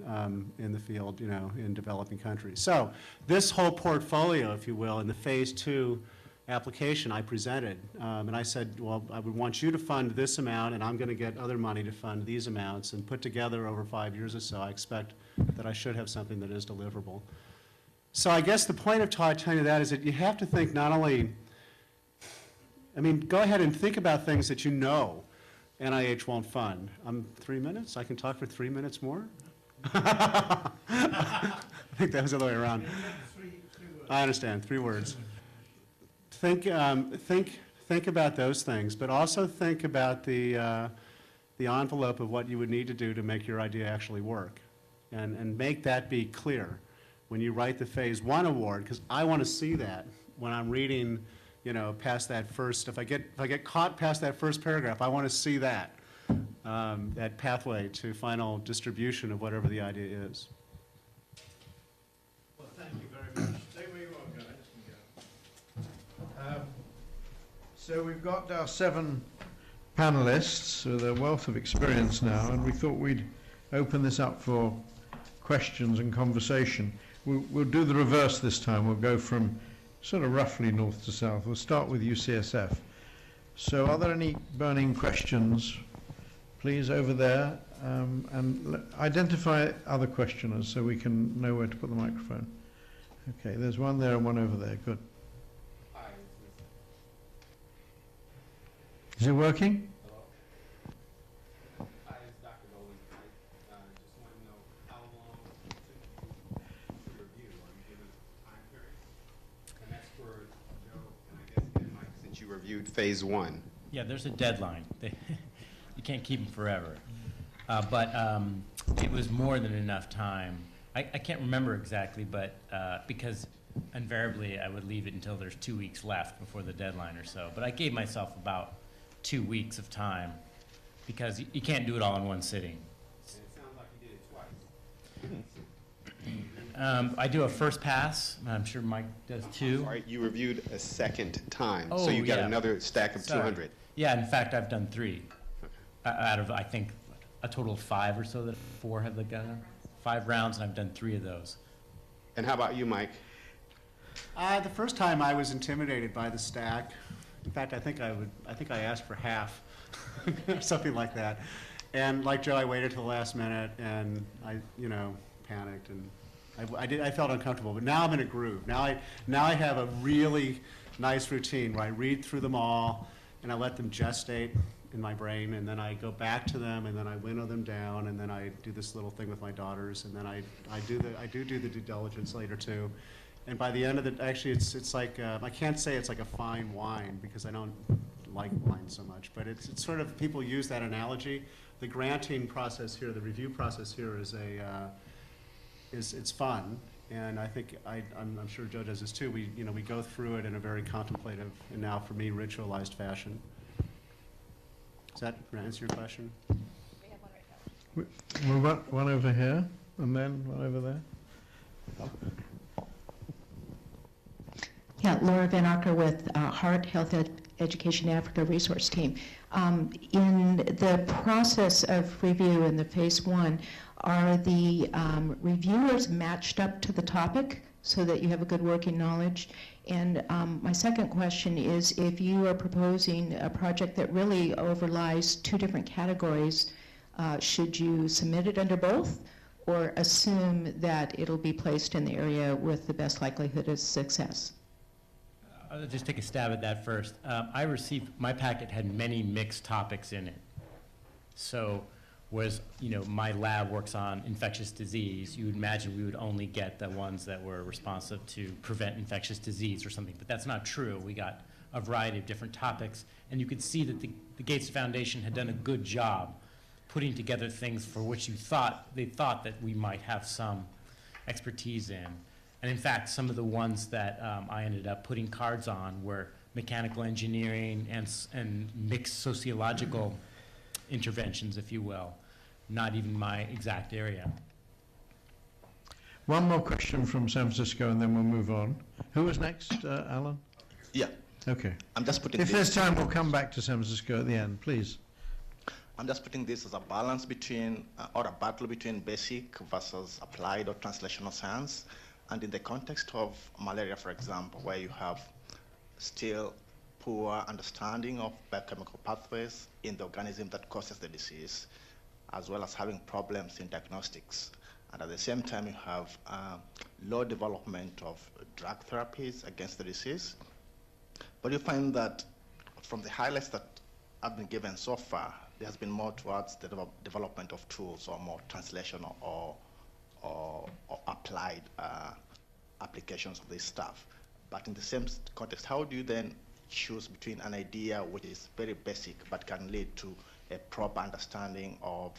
in the field, in developing countries. So this whole portfolio, if you will, in the Phase 2 application I presented, and I said, well, I would want you to fund this amount, and I'm going to get other money to fund these amounts, and put together over 5 years or so, I expect that I should have something that is deliverable. So I guess the point of telling you that is that you have to think not only, go ahead and think about things that you know NIH won't fund. 3 minutes? I can talk for 3 minutes more? I think that was the other way around. I understand, 3 words. Think about those things, but also think about the envelope of what you would need to do to make your idea actually work. And make that be clear when you write the Phase 1 award, because I want to see that when I'm reading, you know, past that first, if I get caught past that first paragraph, I want to see that, that pathway to final distribution of whatever the idea is. Well, thank you very much. Stay where you are, guys. So we've got our 7 panelists with a wealth of experience now, and we thought we'd open this up for questions and conversation. We'll do the reverse this time. We'll go from sort of roughly north to south. We'll start with UCSF. So are there any burning questions? Please, over there, and identify other questioners so we can know where to put the microphone. Okay, there's one there and one over there. Good. Is it working? Hi, it's Dr. Dolan. I just want to know how long it took you to review. Are you given a time period? And that's for Joe and I guess and Mike, since you reviewed Phase 1. Yeah, there's a deadline. You can't keep them forever. But it was more than enough time. I can't remember exactly, but because invariably I would leave it until there's 2 weeks left before the deadline or so. But I gave myself about 2 weeks of time because you can't do it all in one sitting. And it sounds like you did it twice. I do a first pass. I'm sure Mike does too. All right, you reviewed a second time, Oh, so you got yeah. another stack of Sorry. 200. Yeah, in fact, I've done 3 out of, I think, a total of 5 or so that 4 have gone. 5 rounds, and I've done 3 of those. And how about you, Mike? The first time I was intimidated by the stack. In fact, I think I asked for half, something like that. And like Joe, I waited till the last minute, and I, you know, panicked, and I felt uncomfortable. But now I'm in a groove. Now I have a really nice routine where I read through them all, and I let them gestate in my brain, and then I go back to them, and then I winnow them down, and then I do this little thing with my daughters, and then I do the due diligence later too. And by the end of it, actually, it's like, I can't say it's like a fine wine because I don't like wine so much, but it's sort of, people use that analogy. The granting process here, the review process here is it's fun, and I think, I'm sure Joe does this too. We go through it in a very contemplative, and now for me, ritualized fashion. Does that answer your question? We have one right now. We've got one over here, and then one over there. Yeah, Laura Van Acker with Heart Health Education Africa Resource Team. In the process of review in the Phase 1, are the reviewers matched up to the topic so that you have a good working knowledge? And my second question is, if you are proposing a project that really overlies 2 different categories, should you submit it under both, or assume that it'll be placed in the area with the best likelihood of success? I'll just take a stab at that first. My packet had many mixed topics in it. So, whereas, my lab works on infectious disease, you would imagine we would only get the ones that were responsive to prevent infectious disease or something, but that's not true. We got a variety of different topics, and you could see that the Gates Foundation had done a good job putting together things for which they thought that we might have some expertise in. And in fact, some of the ones that I ended up putting cards on were mechanical engineering and mixed sociological interventions, if you will, not even my exact area. One more question from San Francisco, and then we'll move on. Who was next, Alan? Yeah. Okay. I'm just putting If this. there's time, we'll come back to San Francisco at the end, please. I'm just putting this as a balance between, or a battle between basic versus applied or translational science. And in the context of malaria, for example, where you have still poor understanding of biochemical pathways in the organism that causes the disease, as well as having problems in diagnostics. And at the same time, you have low development of drug therapies against the disease. But you find that from the highlights that have been given so far, there's been more towards the development of tools or more translation or applied applications of this stuff. But in the same context, how do you then choose between an idea which is very basic but can lead to a proper understanding of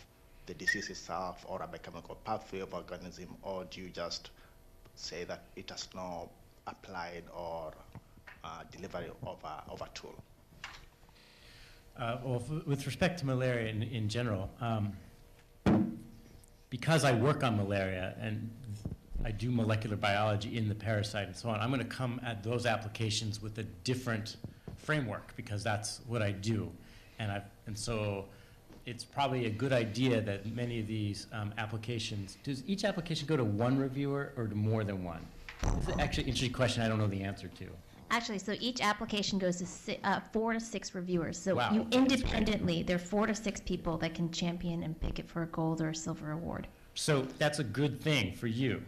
the disease itself or a biochemical pathway of organism, or do you just say that it has no applied or delivery of a tool? Well, with respect to malaria in general, because I work on malaria and I do molecular biology in the parasite and so on, I'm going to come at those applications with a different framework because that's what I do. And so it's probably a good idea that many of these applications, does each application go to one reviewer or to more than one? This is actually an interesting question I don't know the answer to. Actually, so each application goes to 4 to 6 reviewers. So Wow, you okay, independently, there are 4 to 6 people that can champion and pick it for a gold or a silver award. So that's a good thing for you,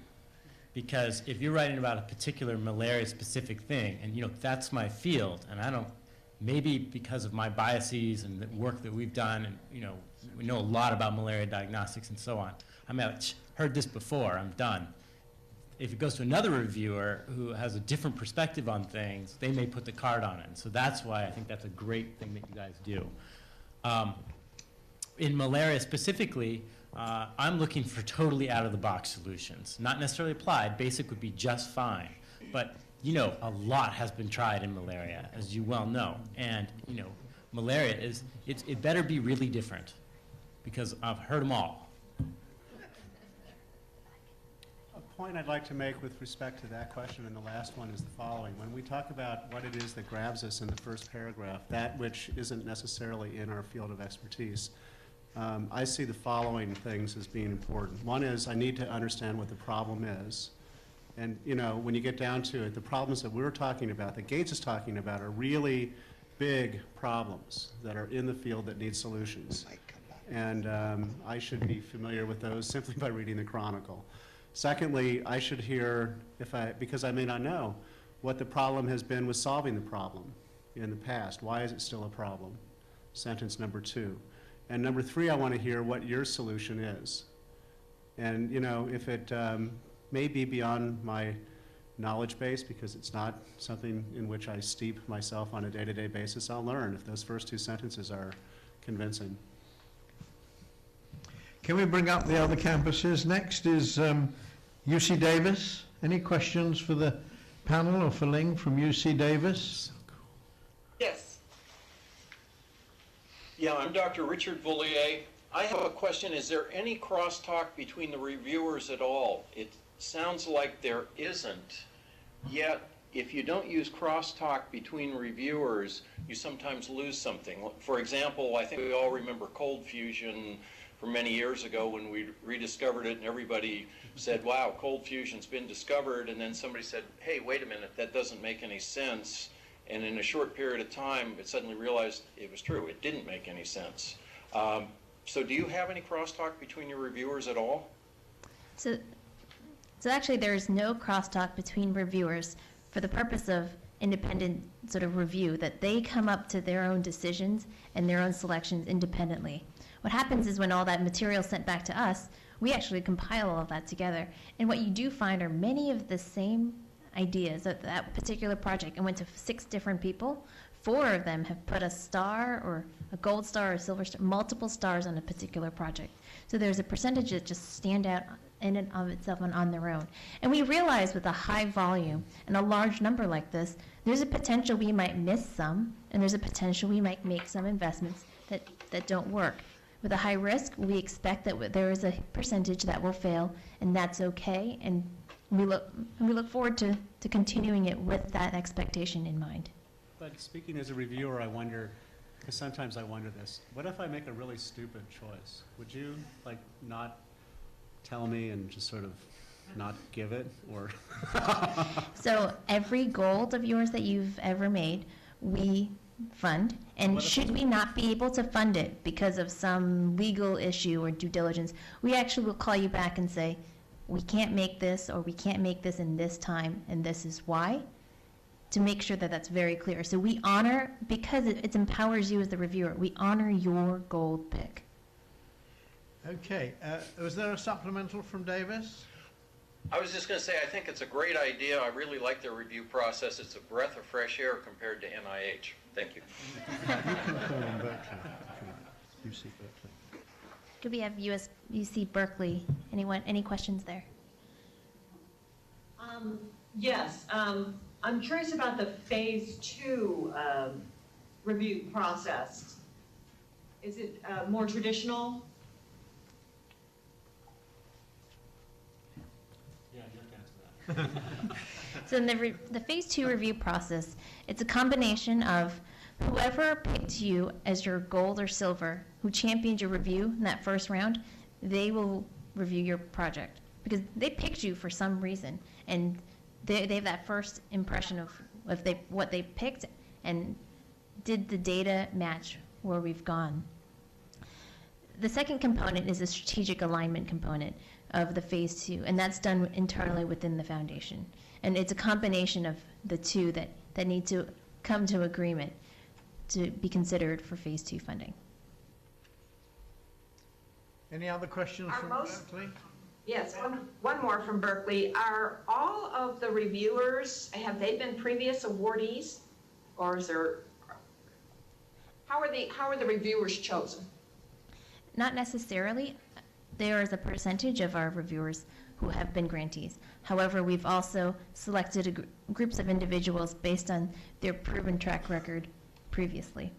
because if you're writing about a particular malaria-specific thing, and that's my field, and I don't, maybe because of my biases and the work that we've done, and we know a lot about malaria diagnostics and so on. I mean, I've heard this before. I'm done. If it goes to another reviewer who has a different perspective on things, they may put the card on it. And so that's why I think that's a great thing that you guys do. In malaria specifically, I'm looking for totally out-of-the-box solutions. Not necessarily applied. Basic would be just fine. But, a lot has been tried in malaria, as you well know. And, malaria it better be really different, because I've heard them all. A point I'd like to make with respect to that question and the last one is the following. When we talk about what it is that grabs us in the first paragraph, that which isn't necessarily in our field of expertise, I see the following things as being important. One is I need to understand what the problem is. And when you get down to it, the problems that we're talking about, that Gates is talking about, are really big problems that are in the field that need solutions. And I should be familiar with those simply by reading the Chronicle. Secondly, I should hear, because I may not know, what the problem has been with solving the problem in the past. Why is it still a problem? Sentence number 2. And number 3, I want to hear what your solution is. And if it may be beyond my knowledge base, because it's not something in which I steep myself on a day-to-day basis, I'll learn if those first 2 sentences are convincing. Can we bring up the other campuses? Next is UC Davis. Any questions for the panel or for Ling from UC Davis? Yes. Yeah, I'm Dr. Richard Voulier. I have a question. Is there any crosstalk between the reviewers at all? It sounds like there isn't. Yet, if you don't use crosstalk between reviewers, you sometimes lose something. For example, I think we all remember cold fusion from many years ago when we rediscovered it and everybody said, wow, cold fusion's been discovered, and then somebody said, hey, wait a minute, that doesn't make any sense. And in a short period of time, it suddenly realized it was true. It didn't make any sense. So do you have any crosstalk between your reviewers at all? So actually there's no crosstalk between reviewers for the purpose of independent sort of review, that they come up to their own decisions and their own selections independently. What happens is when all that material is sent back to us, we actually compile all of that together. And what you do find are many of the same ideas of that particular project. It went to 6 different people. 4 of them have put a star or a gold star or a silver star, multiple stars on a particular project. So there's a percentage that just stand out in and of itself and on their own. And we realize with a high volume and a large number like this, there's a potential we might miss some, and there's a potential we might make some investments that don't work. With a high risk, we expect that there is a percentage that will fail, and that's okay. And we look forward to continuing it with that expectation in mind. But speaking as a reviewer, I wonder, because sometimes I wonder this, what if I make a really stupid choice? Would you not tell me and just sort of not give it, or? So every gold of yours that you've ever made, we fund, and should we not be able to fund it because of some legal issue or due diligence, we actually will call you back and say, we can't make this, or we can't make this in this time, and this is why. to make sure that that's very clear. So we honor, because it empowers you as the reviewer, we honor your gold pick. Okay, was there a supplemental from Davis? I was just going to say, I think it's a great idea. I really like the review process. It's a breath of fresh air compared to NIH. Thank you. You can call on Berkeley, if you like. UC Berkeley. Could we have UC Berkeley? Anyone, any questions there? Yes, I'm curious about the phase 2 review process. Is it more traditional? Yeah, you have to answer that. So in the phase 2 review process, it's a combination of whoever picked you as your gold or silver, who championed your review in that first round, they will review your project because they picked you for some reason, and they have that first impression of what they picked, and did the data match where we've gone. The second component is a strategic alignment component of the phase 2, and that's done internally within the foundation. And it's a combination of the two that need to come to agreement to be considered for phase 2 funding. Any other questions from Berkeley? Yes, one more from Berkeley. Are all of the reviewers, have they been previous awardees? Or is there, how are the reviewers chosen? Not necessarily. There is a percentage of our reviewers who have been grantees. However, we've also selected groups of individuals based on their proven track record previously.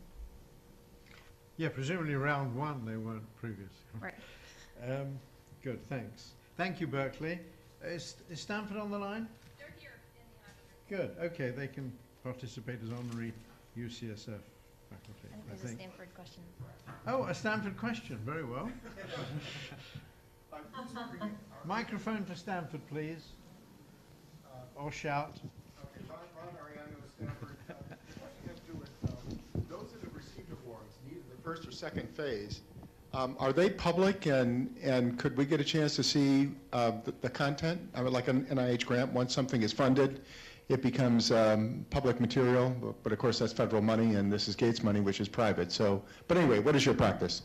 Yeah, presumably round 1 they weren't previous. Right. Good, thanks. Thank you, Berkeley. Is Stanford on the line? They're here in the auditorium. Good, okay, they can participate as honorary UCSF faculty, I think there's a Stanford question. Oh, a Stanford question, very well. Microphone for Stanford, please. Or shout. Okay, Ron Ariano, Stanford. This question has to do with those that have received awards, neither the first or second phase. Are they public, and could we get a chance to see the content? I mean, like an NIH grant, once something is funded, it becomes public material, but of course that's federal money, and this is Gates money, which is private. So, but anyway, what is your practice?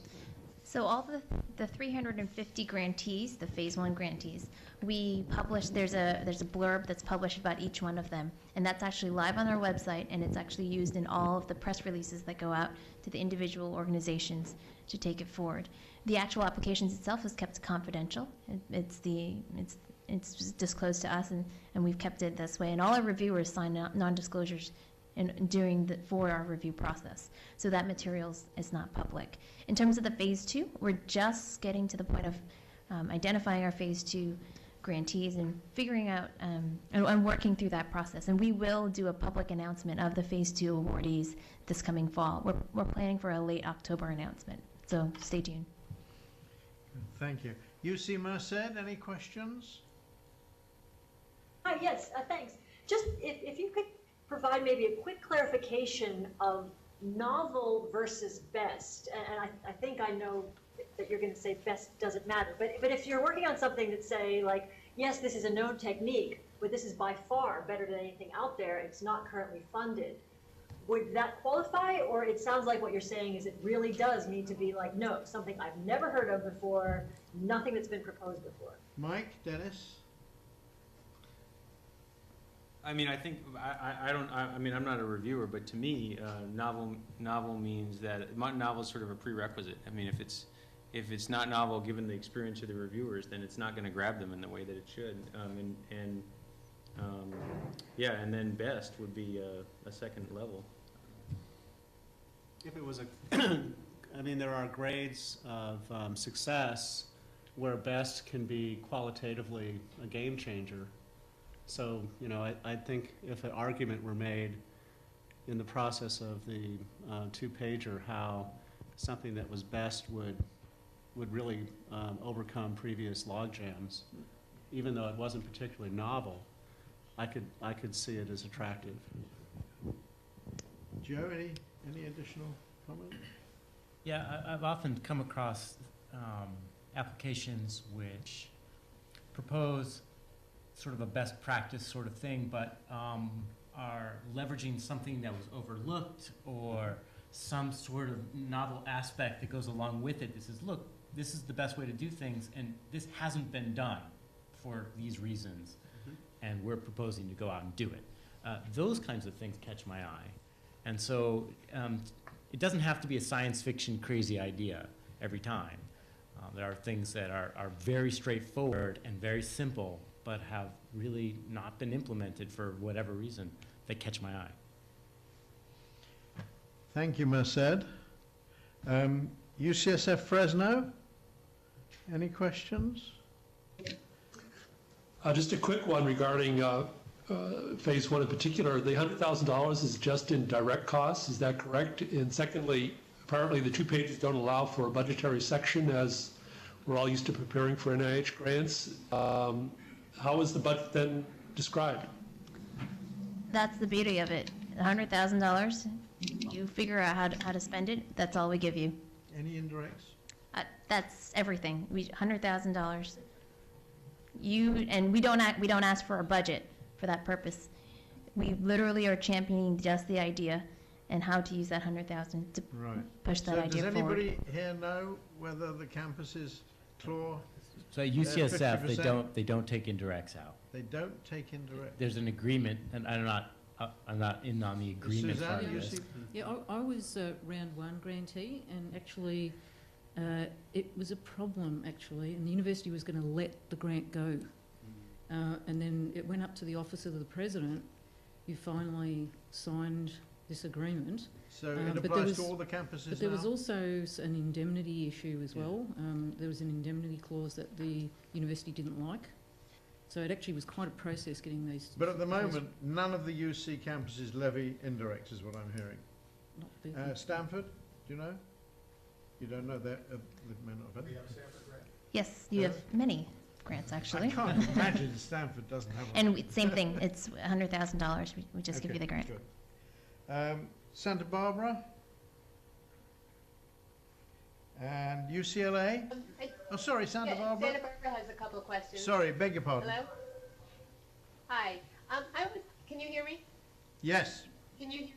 So all the 350 grantees, the phase 1 grantees, we publish, there's a blurb that's published about each one of them, and that's actually live on our website, and it's actually used in all of the press releases that go out to the individual organizations to take it forward. The actual applications itself is kept confidential. It's disclosed to us, and we've kept it this way, and all our reviewers sign non-disclosures for our review process. So that material is not public. In terms of the phase 2, we're just getting to the point of identifying our phase 2 grantees and figuring out and working through that process. And we will do a public announcement of the phase 2 awardees this coming fall. We're planning for a late October announcement, so stay tuned. Thank you. UC Merced, any questions? Hi, yes, thanks. Just if you could provide maybe a quick clarification of novel versus best, and I think I know that you're going to say best doesn't matter, but if you're working on something that say like, yes, this is a known technique, but this is by far better than anything out there, it's not currently funded, would that qualify? Or it sounds like what you're saying is it really does need to be like, no, something I've never heard of before, nothing that's been proposed before. Mike, Dennis? I mean, I think, I mean, I'm not a reviewer, but to me, novel means that, novel is sort of a prerequisite. I mean, if it's not novel, given the experience of the reviewers, then it's not going to grab them in the way that it should. Yeah, and then best would be a second level. If it was I mean, there are grades of success where best can be qualitatively a game changer. So, you know, I think if an argument were made in the process of the two-pager, how something that was best would really overcome previous log jams, even though it wasn't particularly novel, I could see it as attractive. Joe, any additional comment? Yeah, I've often come across applications which propose sort of a best practice sort of thing, but are leveraging something that was overlooked or some sort of novel aspect that goes along with it. This is, look, this is the best way to do things, and this hasn't been done for these reasons, and we're proposing to go out and do it. Those kinds of things catch my eye. And so it doesn't have to be a science fiction crazy idea every time. There are things that are very straightforward and very simple, but have really not been implemented for whatever reason that catch my eye. Thank you, Merced. UCSF Fresno, any questions? Just a quick one regarding phase one in particular. The $100,000 is just in direct costs, is that correct? And secondly, apparently the 2 pages don't allow for a budgetary section, as we're all used to preparing for NIH grants. How is the budget then described? That's the beauty of it. $100,000, you figure out how to spend it, that's all we give you. Any indirects? That's everything. $100,000. We don't ask for a budget for that purpose. We literally are championing just the idea and how to use that $100,000 to push that idea forward. Does anybody here know whether the campus is CLOR? So at UCSF, they don't take indirects out. They don't take indirects. There's an agreement, and I'm not in on the agreement part of this. Yeah, I was round one grantee, and actually it was a problem, actually, and the university was going to let the grant go. And then it went up to the office of the president, who finally signed this agreement. So it applies to all the campuses now? But there was also an indemnity issue as well. There was an indemnity clause that the university didn't like. So it actually was quite a process getting these. But at the moment, none of the UC campuses levy indirects, is what I'm hearing. Stanford, do you know? You don't know that? They may not have. Yes, you have many grants, actually. I can't imagine Stanford doesn't have one. And same thing, it's $100,000. We just give you the grant. Good. Santa Barbara and UCLA. Oh, sorry, Santa Barbara. Santa Barbara has a couple of questions. Sorry, beg your pardon. Hello? Hi. Can you hear me? Yes. Can you hear me?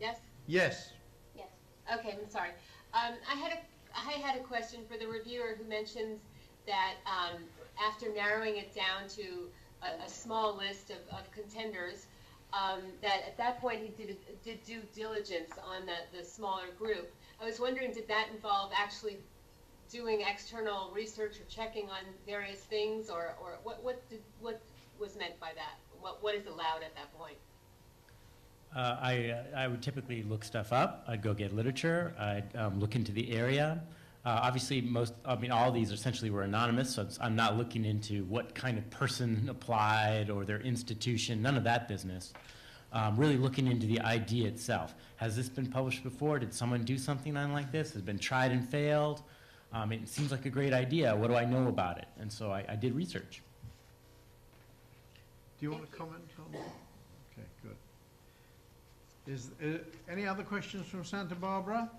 Yes? Yes. Yes. Okay, I'm sorry. I had a question for the reviewer who mentions that after narrowing it down to a small list of contenders, that at that point he did due diligence on the smaller group. I was wondering, did that involve actually doing external research or checking on various things, or what was meant by that? What is allowed at that point? I would typically look stuff up. I'd go get literature. I'd look into the area. Obviously, all of these essentially were anonymous, so I'm not looking into what kind of person applied or their institution, none of that business. Really looking into the idea itself. Has this been published before? Did someone do something like this? Has it been tried and failed? It seems like a great idea. What do I know about it? And so I did research. Do you want to comment on that? Okay, good. Is any other questions from Santa Barbara?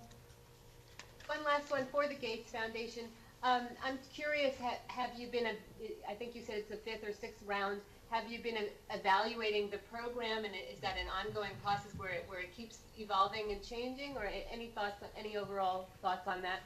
One last one for the Gates Foundation. I'm curious, have you been, I think you said it's the 5th or 6th round, have you been evaluating the program, and is that an ongoing process where it keeps evolving and changing, or any thoughts, any overall thoughts on that?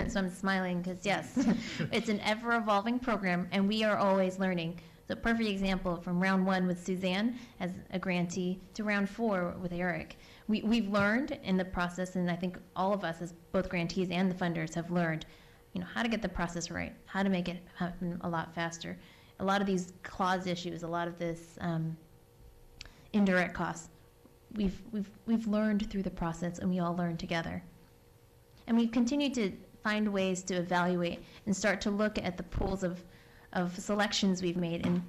So I'm smiling because yes, it's an ever-evolving program, and we are always learning. So perfect example from round 1 with Suzanne as a grantee to round 4 with Eric. We've learned in the process, and I think all of us as both grantees and the funders have learned, how to get the process right, how to make it happen a lot faster. A lot of these clause issues, a lot of this indirect costs, we've learned through the process, and we all learn together. And we've continued to find ways to evaluate and start to look at the pools of selections we've made. And,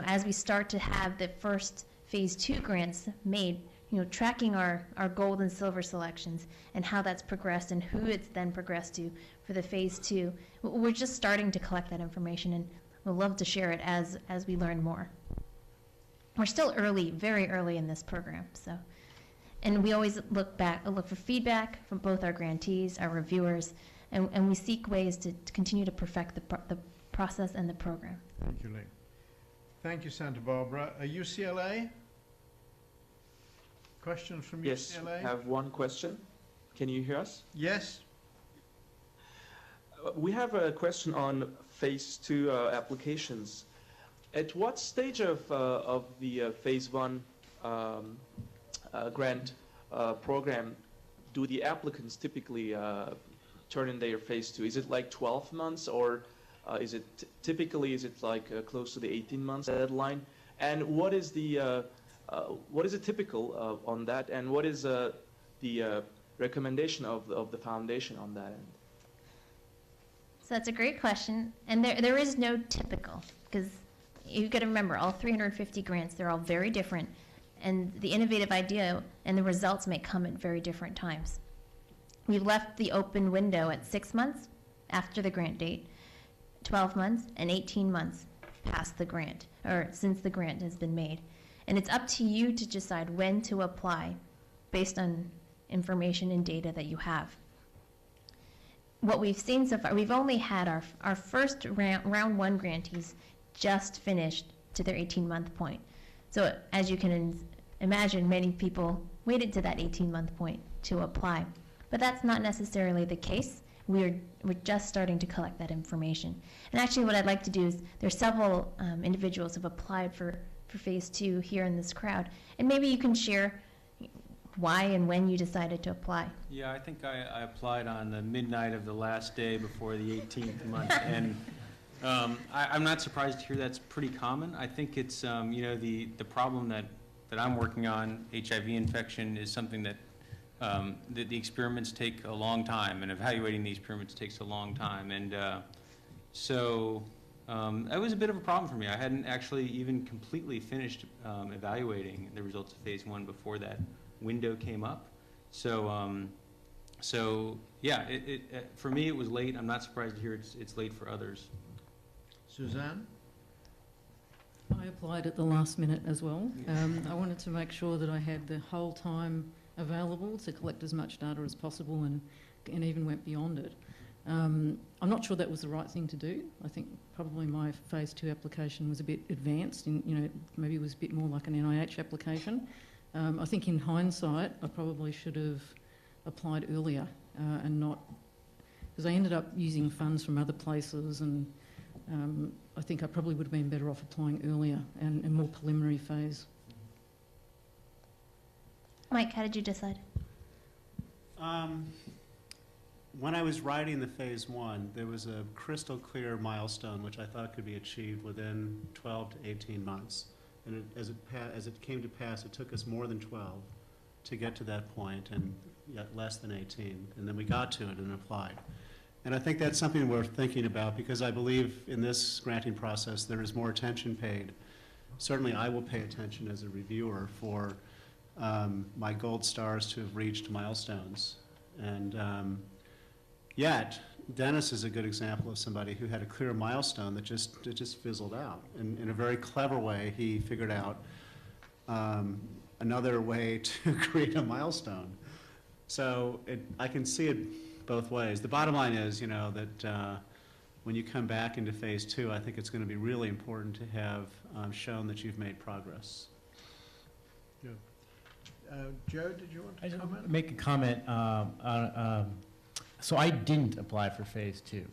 as we start to have the first phase 2 grants made, tracking our gold and silver selections and how that's progressed and who it's then progressed to for the phase 2. We're just starting to collect that information, and we'll love to share it as we learn more. We're still early, very early in this program, so. And we always look for feedback from both our grantees, our reviewers, and we seek ways to continue to perfect the process and the program. Thank you, Lee. Thank you, Santa Barbara. UCLA? Questions from Yes, UCLA? I have one question. Can you hear us? Yes. We have a question on phase 2 applications. At what stage of the phase 1 grant program do the applicants typically turn in their phase 2? Is it like 12 months, or is it typically close to the 18 months deadline? And what is the typical on that? And what is the recommendation of the foundation on that end? So that's a great question, and there is no typical, because you've got to remember, all 350 grants, they're all very different, and the innovative idea and the results may come at very different times. We've left the open window at 6 months after the grant date, 12 months, and 18 months past the grant, or since the grant has been made. And it's up to you to decide when to apply based on information and data that you have. What we've seen so far, we've only had our first round 1 grantees just finished to their 18-month point. So as you can imagine, many people waited to that 18-month point to apply. But that's not necessarily the case. We're just starting to collect that information. And actually what I'd like to do is, there's several individuals who have applied for phase 2 here in this crowd. And maybe you can share why and when you decided to apply. Yeah, I think I applied on the midnight of the last day before the 18th month, and I'm not surprised to hear that's pretty common. I think it's, you know, the problem that I'm working on, HIV infection, is something that the experiments take a long time, and evaluating the experiments takes a long time, and so that was a bit of a problem for me. I hadn't actually even completely finished evaluating the results of phase 1 before that window came up. So, so yeah, for me it was late. I'm not surprised to hear it's late for others. Suzanne? I applied at the last minute as well. I wanted to make sure that I had the whole time available to collect as much data as possible, and even went beyond it. I'm not sure that was the right thing to do. I think probably my phase 2 application was a bit advanced, and maybe it was a bit more like an NIH application. I think in hindsight, I probably should have applied earlier and not, because I ended up using funds from other places, and I think I probably would have been better off applying earlier and more preliminary phase. Mike, how did you decide? When I was writing the phase 1, there was a crystal clear milestone which I thought could be achieved within 12 to 18 months. And as it came to pass, it took us more than 12 to get to that point, and yet less than 18. And then we got to it and applied. And I think that's something worth thinking about, because I believe in this granting process there is more attention paid. Certainly I will pay attention as a reviewer for my gold stars to have reached milestones. And yet, Dennis is a good example of somebody who had a clear milestone that just fizzled out. And in a very clever way, he figured out another way to create a milestone. So I can see it both ways. The bottom line is, that when you come back into phase 2, I think it's going to be really important to have shown that you've made progress. Good. Joe, did you want to comment? Make a comment. So I didn't apply for phase 2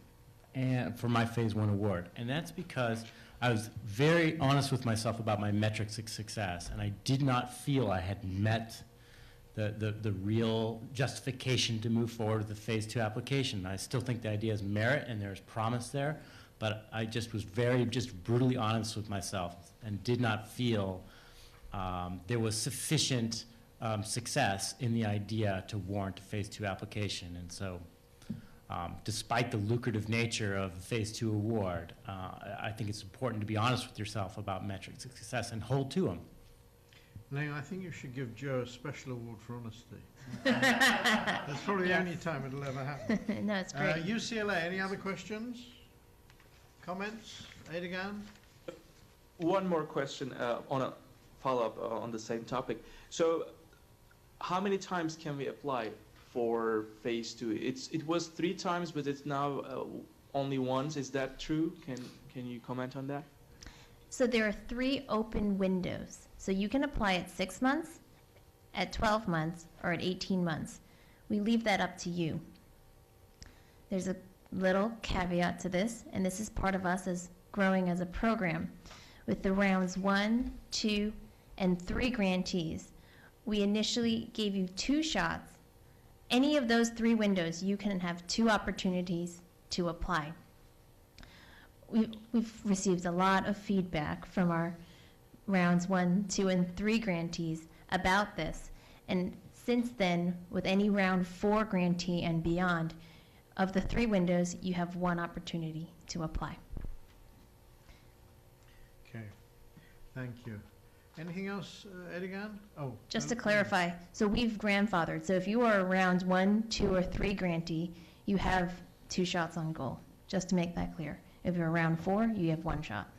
and for my phase 1 award, and that's because I was very honest with myself about my metrics of success, and I did not feel I had met the real justification to move forward with the phase 2 application. I still think the idea has merit and there's promise there, but I just was just brutally honest with myself and did not feel there was sufficient success in the idea to warrant a phase 2 application. And so despite the lucrative nature of the phase 2 award, I think it's important to be honest with yourself about metrics of success and hold to them. Ling, I think you should give Joe a special award for honesty. That's probably the only time it'll ever happen. No, it's great. UCLA, any other questions? Comments? Edegan? One more question on a follow-up on the same topic. So how many times can we apply for phase 2? It was 3 times, but it's now only once. Is that true? Can you comment on that? So there are 3 open windows. So you can apply at 6 months, at 12 months, or at 18 months. We leave that up to you. There's a little caveat to this, and this is part of us as growing as a program. With the rounds 1, 2, and 3 grantees, we initially gave you 2 shots. Any of those 3 windows, you can have 2 opportunities to apply. We've received a lot of feedback from our rounds 1, 2, and 3 grantees about this. And since then, with any round 4 grantee and beyond, of the 3 windows, you have 1 opportunity to apply. Okay, thank you. Anything else, Edigan? Oh. Just to clarify, so we've grandfathered. So if you are a round 1, 2, or 3 grantee, you have 2 shots on goal, just to make that clear. If you're around 4, you have 1 shot.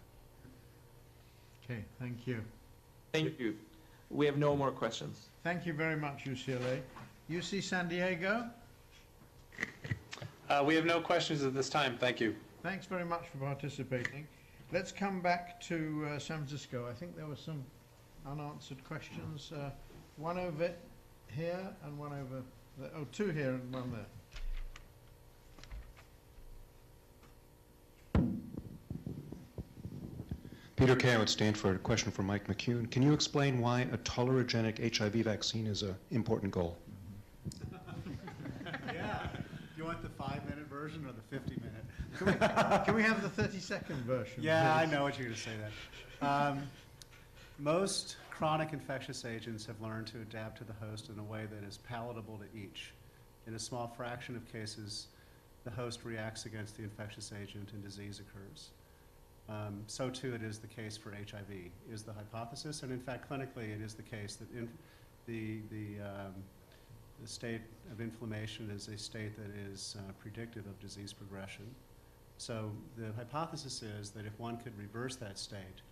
Okay, thank you. Thank you. We have no more questions. Thank you very much, UCLA. UC San Diego? We have no questions at this time. Thank you. Thanks very much for participating. Let's come back to San Francisco. I think there were some unanswered questions. One over here and one over there. Oh, 2 here and 1 there. Peter Kao at Stanford. Question for Mike McCune. Can you explain why a tolerogenic HIV vaccine is an important goal? Yeah. Do you want the 5-minute version or the 50-minute? Can we have the 30-second version? Yeah, please? I know what you're going to say that. Most chronic infectious agents have learned to adapt to the host in a way that is palatable to each. In a small fraction of cases, the host reacts against the infectious agent and disease occurs. So too it is the case for HIV, is the hypothesis, and in fact clinically it is the case that the state of inflammation is a state that is predictive of disease progression. So the hypothesis is that if one could reverse that state,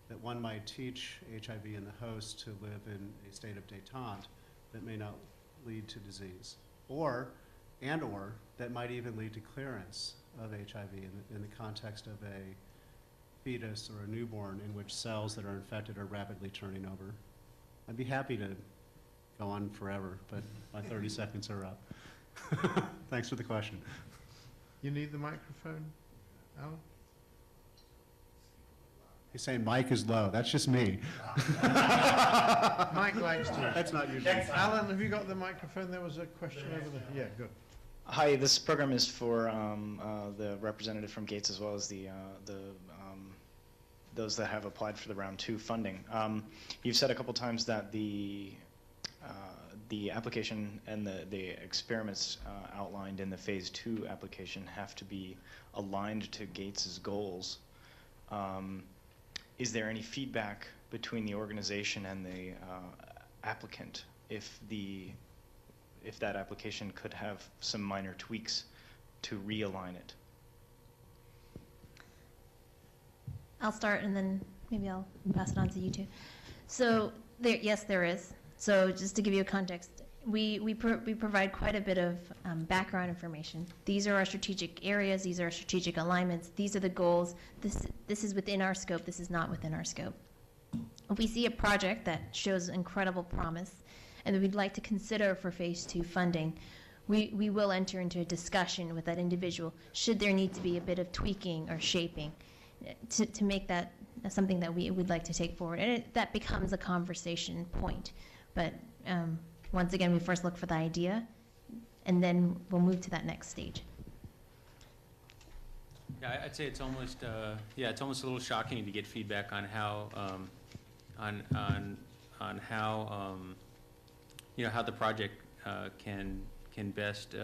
that one might teach HIV in the host to live in a state of détente that may not lead to disease, or that might even lead to clearance of HIV in the context of a fetus or a newborn in which cells that are infected are rapidly turning over. I'd be happy to go on forever, but my 30 seconds are up. Thanks for the question. You need the microphone, Alan? He's saying Mike is low. That's just me. Mike likes to. That's not usual. Alan, have you got the microphone? There was a question over there. Yeah, good. Hi, this program is for the representative from Gates as well as those that have applied for the round 2 funding. You've said a couple times that the application and the experiments outlined in the phase 2 application have to be aligned to Gates's goals. Is there any feedback between the organization and the applicant if that application could have some minor tweaks to realign it? I'll start and then maybe I'll pass it on to you two. So yes, there is. So just to give you a context, we provide quite a bit of background information. These are our strategic areas. These are our strategic alignments. These are the goals. This is within our scope. This is not within our scope. If we see a project that shows incredible promise and that we'd like to consider for phase 2 funding, we will enter into a discussion with that individual should there need to be a bit of tweaking or shaping to make that something that we would like to take forward. And that becomes a conversation point. But once again, we first look for the idea, and then we'll move to that next stage. Yeah, I'd say it's almost it's almost a little shocking to get feedback on how how the project can best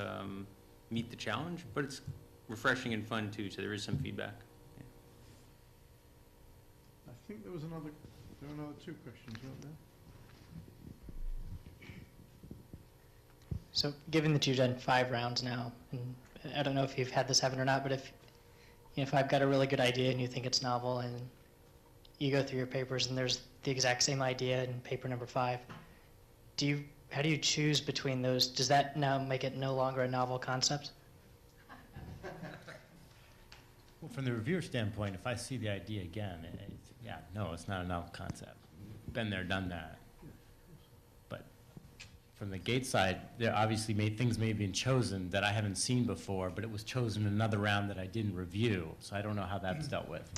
meet the challenge, but it's refreshing and fun too. So there is some feedback. I think there were another 2 questions, weren't there? So given that you've done 5 rounds now, and I don't know if you've had this happen or not, but if I've got a really good idea and you think it's novel and you go through your papers and there's the exact same idea in paper number 5, how do you choose between those? Does that now make it no longer a novel concept? Well, from the reviewer standpoint, if I see the idea again, Yeah, no, it's not a novel concept. Been there, done that. But from the Gates side, there obviously things may have been chosen that I haven't seen before, but it was chosen in another round that I didn't review, so I don't know how that's dealt with.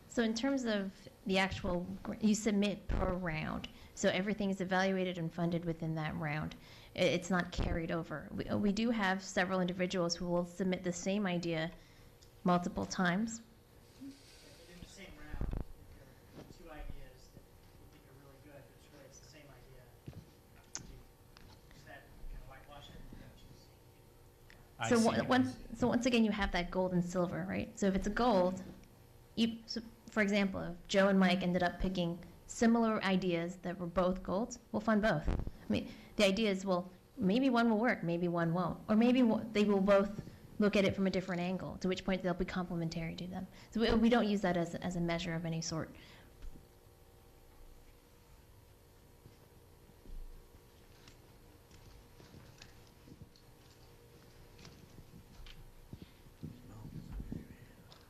So in terms of the actual, you submit per round. So everything is evaluated and funded within that round. It's not carried over. We do have several individuals who will submit the same idea multiple times. In the same round, if there are two ideas that you think are really good, but it's really the same idea, does that kind of whitewash it? So once again, you have that gold and silver, right? So if it's a gold, so for example, if Joe and Mike ended up picking similar ideas that were both golds, we'll fund both. I mean, the idea is, well, maybe one will work, maybe one won't. Or maybe they will both look at it from a different angle, to which point they'll be complementary to them. So we don't use that as a measure of any sort.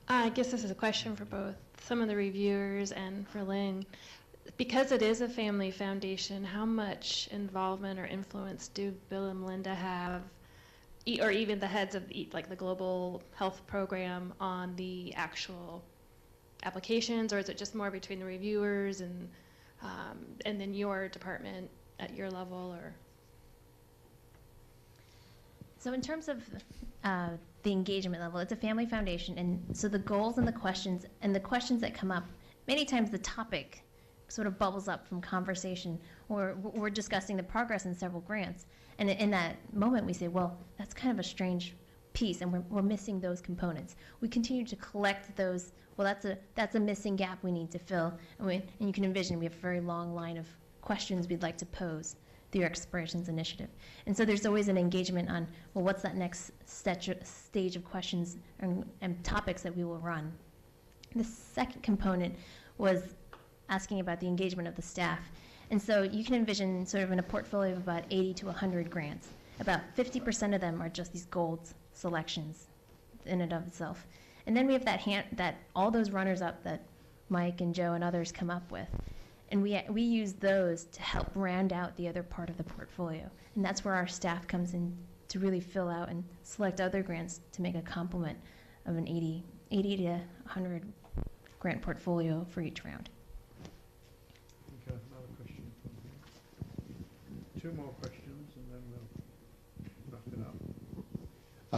I guess this is a question for both some of the reviewers and for Lynn. Because it is a family foundation, how much involvement or influence do Bill and Melinda have, or even the heads of like the global health program, on the actual applications, or is it just more between the reviewers and then your department at your level? Or So in terms of the engagement level, it's a family foundation, and so the goals and the questions that come up, many times the topic sort of bubbles up from conversation, or we're discussing the progress in several grants, and in that moment we say, well, that's kind of a strange piece, and we're missing those components. We continue to collect those. Well, that's a missing gap we need to fill, and you can envision we have a very long line of questions we'd like to pose through our Explorations Initiative. And so there's always an engagement on, well, what's that next stage of questions and topics that we will run. The second component was asking about the engagement of the staff. And so you can envision sort of in a portfolio of about 80 to 100 grants, about 50% of them are just these gold selections in and of itself. And then we have that all those runners-up that Mike and Joe and others come up with. And we use those to help round out the other part of the portfolio. And that's where our staff comes in to really fill out and select other grants to make a complement of an 80 to 100 grant portfolio for each round. Okay, another question from here. Two more questions and then we'll wrap it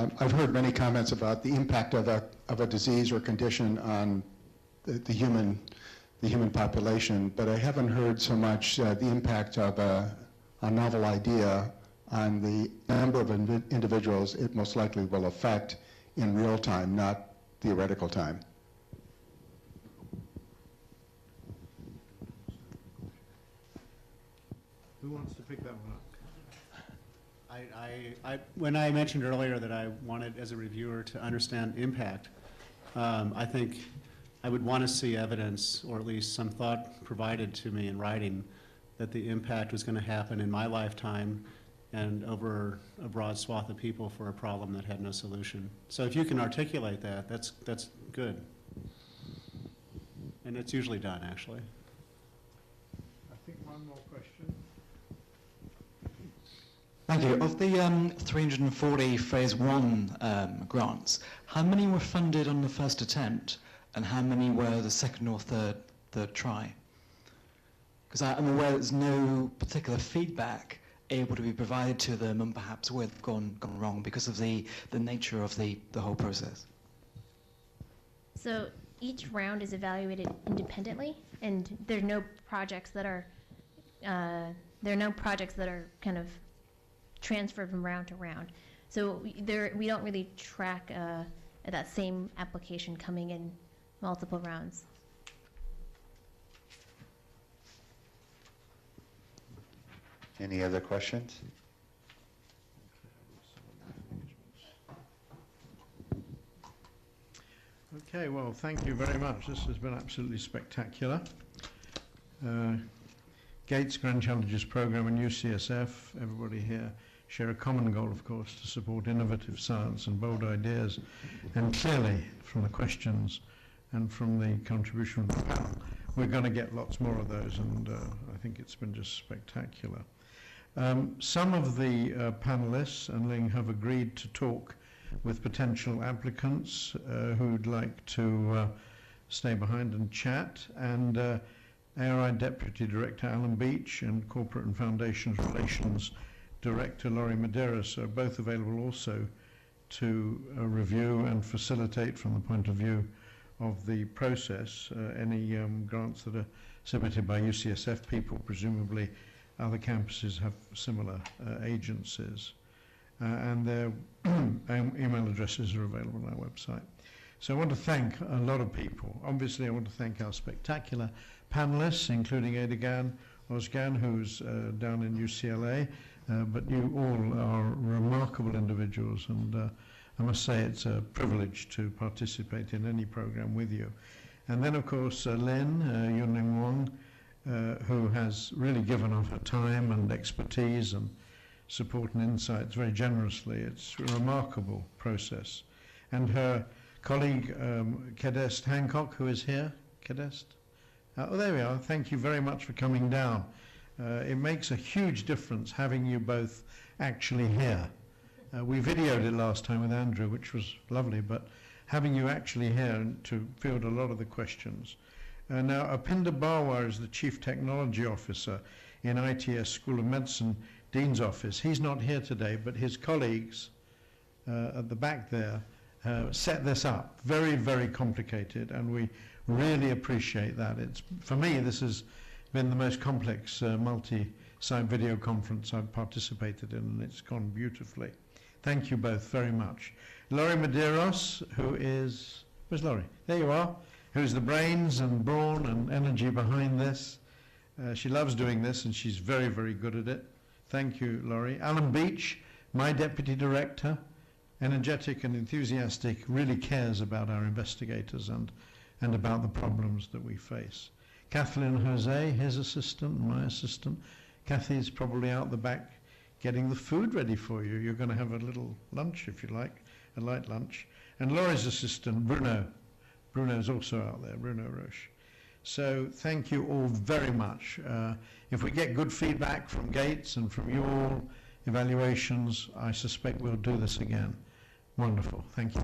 up. I've heard many comments about the impact of a disease or condition on the human population, but I haven't heard so much the impact of a novel idea on the number of individuals it most likely will affect in real time, not theoretical time. Who wants to pick that one up? When I mentioned earlier that I wanted, as a reviewer, to understand impact, I think I would want to see evidence, or at least some thought provided to me in writing, that the impact was going to happen in my lifetime and over a broad swath of people for a problem that had no solution. So if you can articulate that, that's good. And it's usually done, actually. I think one more question. Thank you. Of the 340 Phase 1 grants, how many were funded on the first attempt, and how many were the second or third try? Because I'm aware there's no particular feedback able to be provided to them, and perhaps where they've gone wrong because of the nature of the whole process. So each round is evaluated independently, and there are no projects that are kind of transferred from round to round. So we don't really track that same application coming in multiple rounds. Any other questions? Okay, well, thank you very much. This has been absolutely spectacular. Gates Grand Challenges Programme and UCSF, everybody here, share a common goal, of course, to support innovative science and bold ideas. And clearly, from the questions, and from the contribution from the panel. We're going to get lots more of those, and I think it's been just spectacular. Some of the panelists and Ling have agreed to talk with potential applicants who'd like to stay behind and chat, and ARI Deputy Director Alan Beach and Corporate and Foundations Relations Director Laurie Medeiros are both available also to review and facilitate from the point of view of the process any grants that are submitted by UCSF people. Presumably other campuses have similar agencies, and their email addresses are available on our website. So I want to thank a lot of people. Obviously I want to thank our spectacular panelists, including Edegan Ozgan, who's down in UCLA, but you all are remarkable individuals, and I must say it's a privilege to participate in any program with you. And then of course Lynn, Yun-Ling Wong, who has really given of her time and expertise and support and insights very generously. It's a remarkable process. And her colleague Kedest Hancock, who is here. Kedest? Oh, there we are. Thank you very much for coming down. It makes a huge difference having you both actually here. We videoed it last time with Andrew, which was lovely, but having you actually here to field a lot of the questions. Now, Apinda Barwa is the Chief Technology Officer in ITS School of Medicine Dean's Office. He's not here today, but his colleagues at the back there set this up. Very, very complicated, and we really appreciate that. For me, this has been the most complex multi-site video conference I've participated in, and it's gone beautifully. Thank you both very much. Laurie Medeiros, who is, where's Laurie? There you are, who's the brains and brawn and energy behind this. She loves doing this, and she's very, very good at it. Thank you, Laurie. Alan Beach, my Deputy Director, energetic and enthusiastic, really cares about our investigators and about the problems that we face. Kathleen Jose, his assistant, my assistant. Kathy's probably out the back getting the food ready for you. You're going to have a little lunch, if you like, a light lunch. And Laurie's assistant, Bruno. Bruno's also out there, Bruno Roche. So thank you all very much. If we get good feedback from Gates and from you all, evaluations, I suspect we'll do this again. Wonderful. Thank you.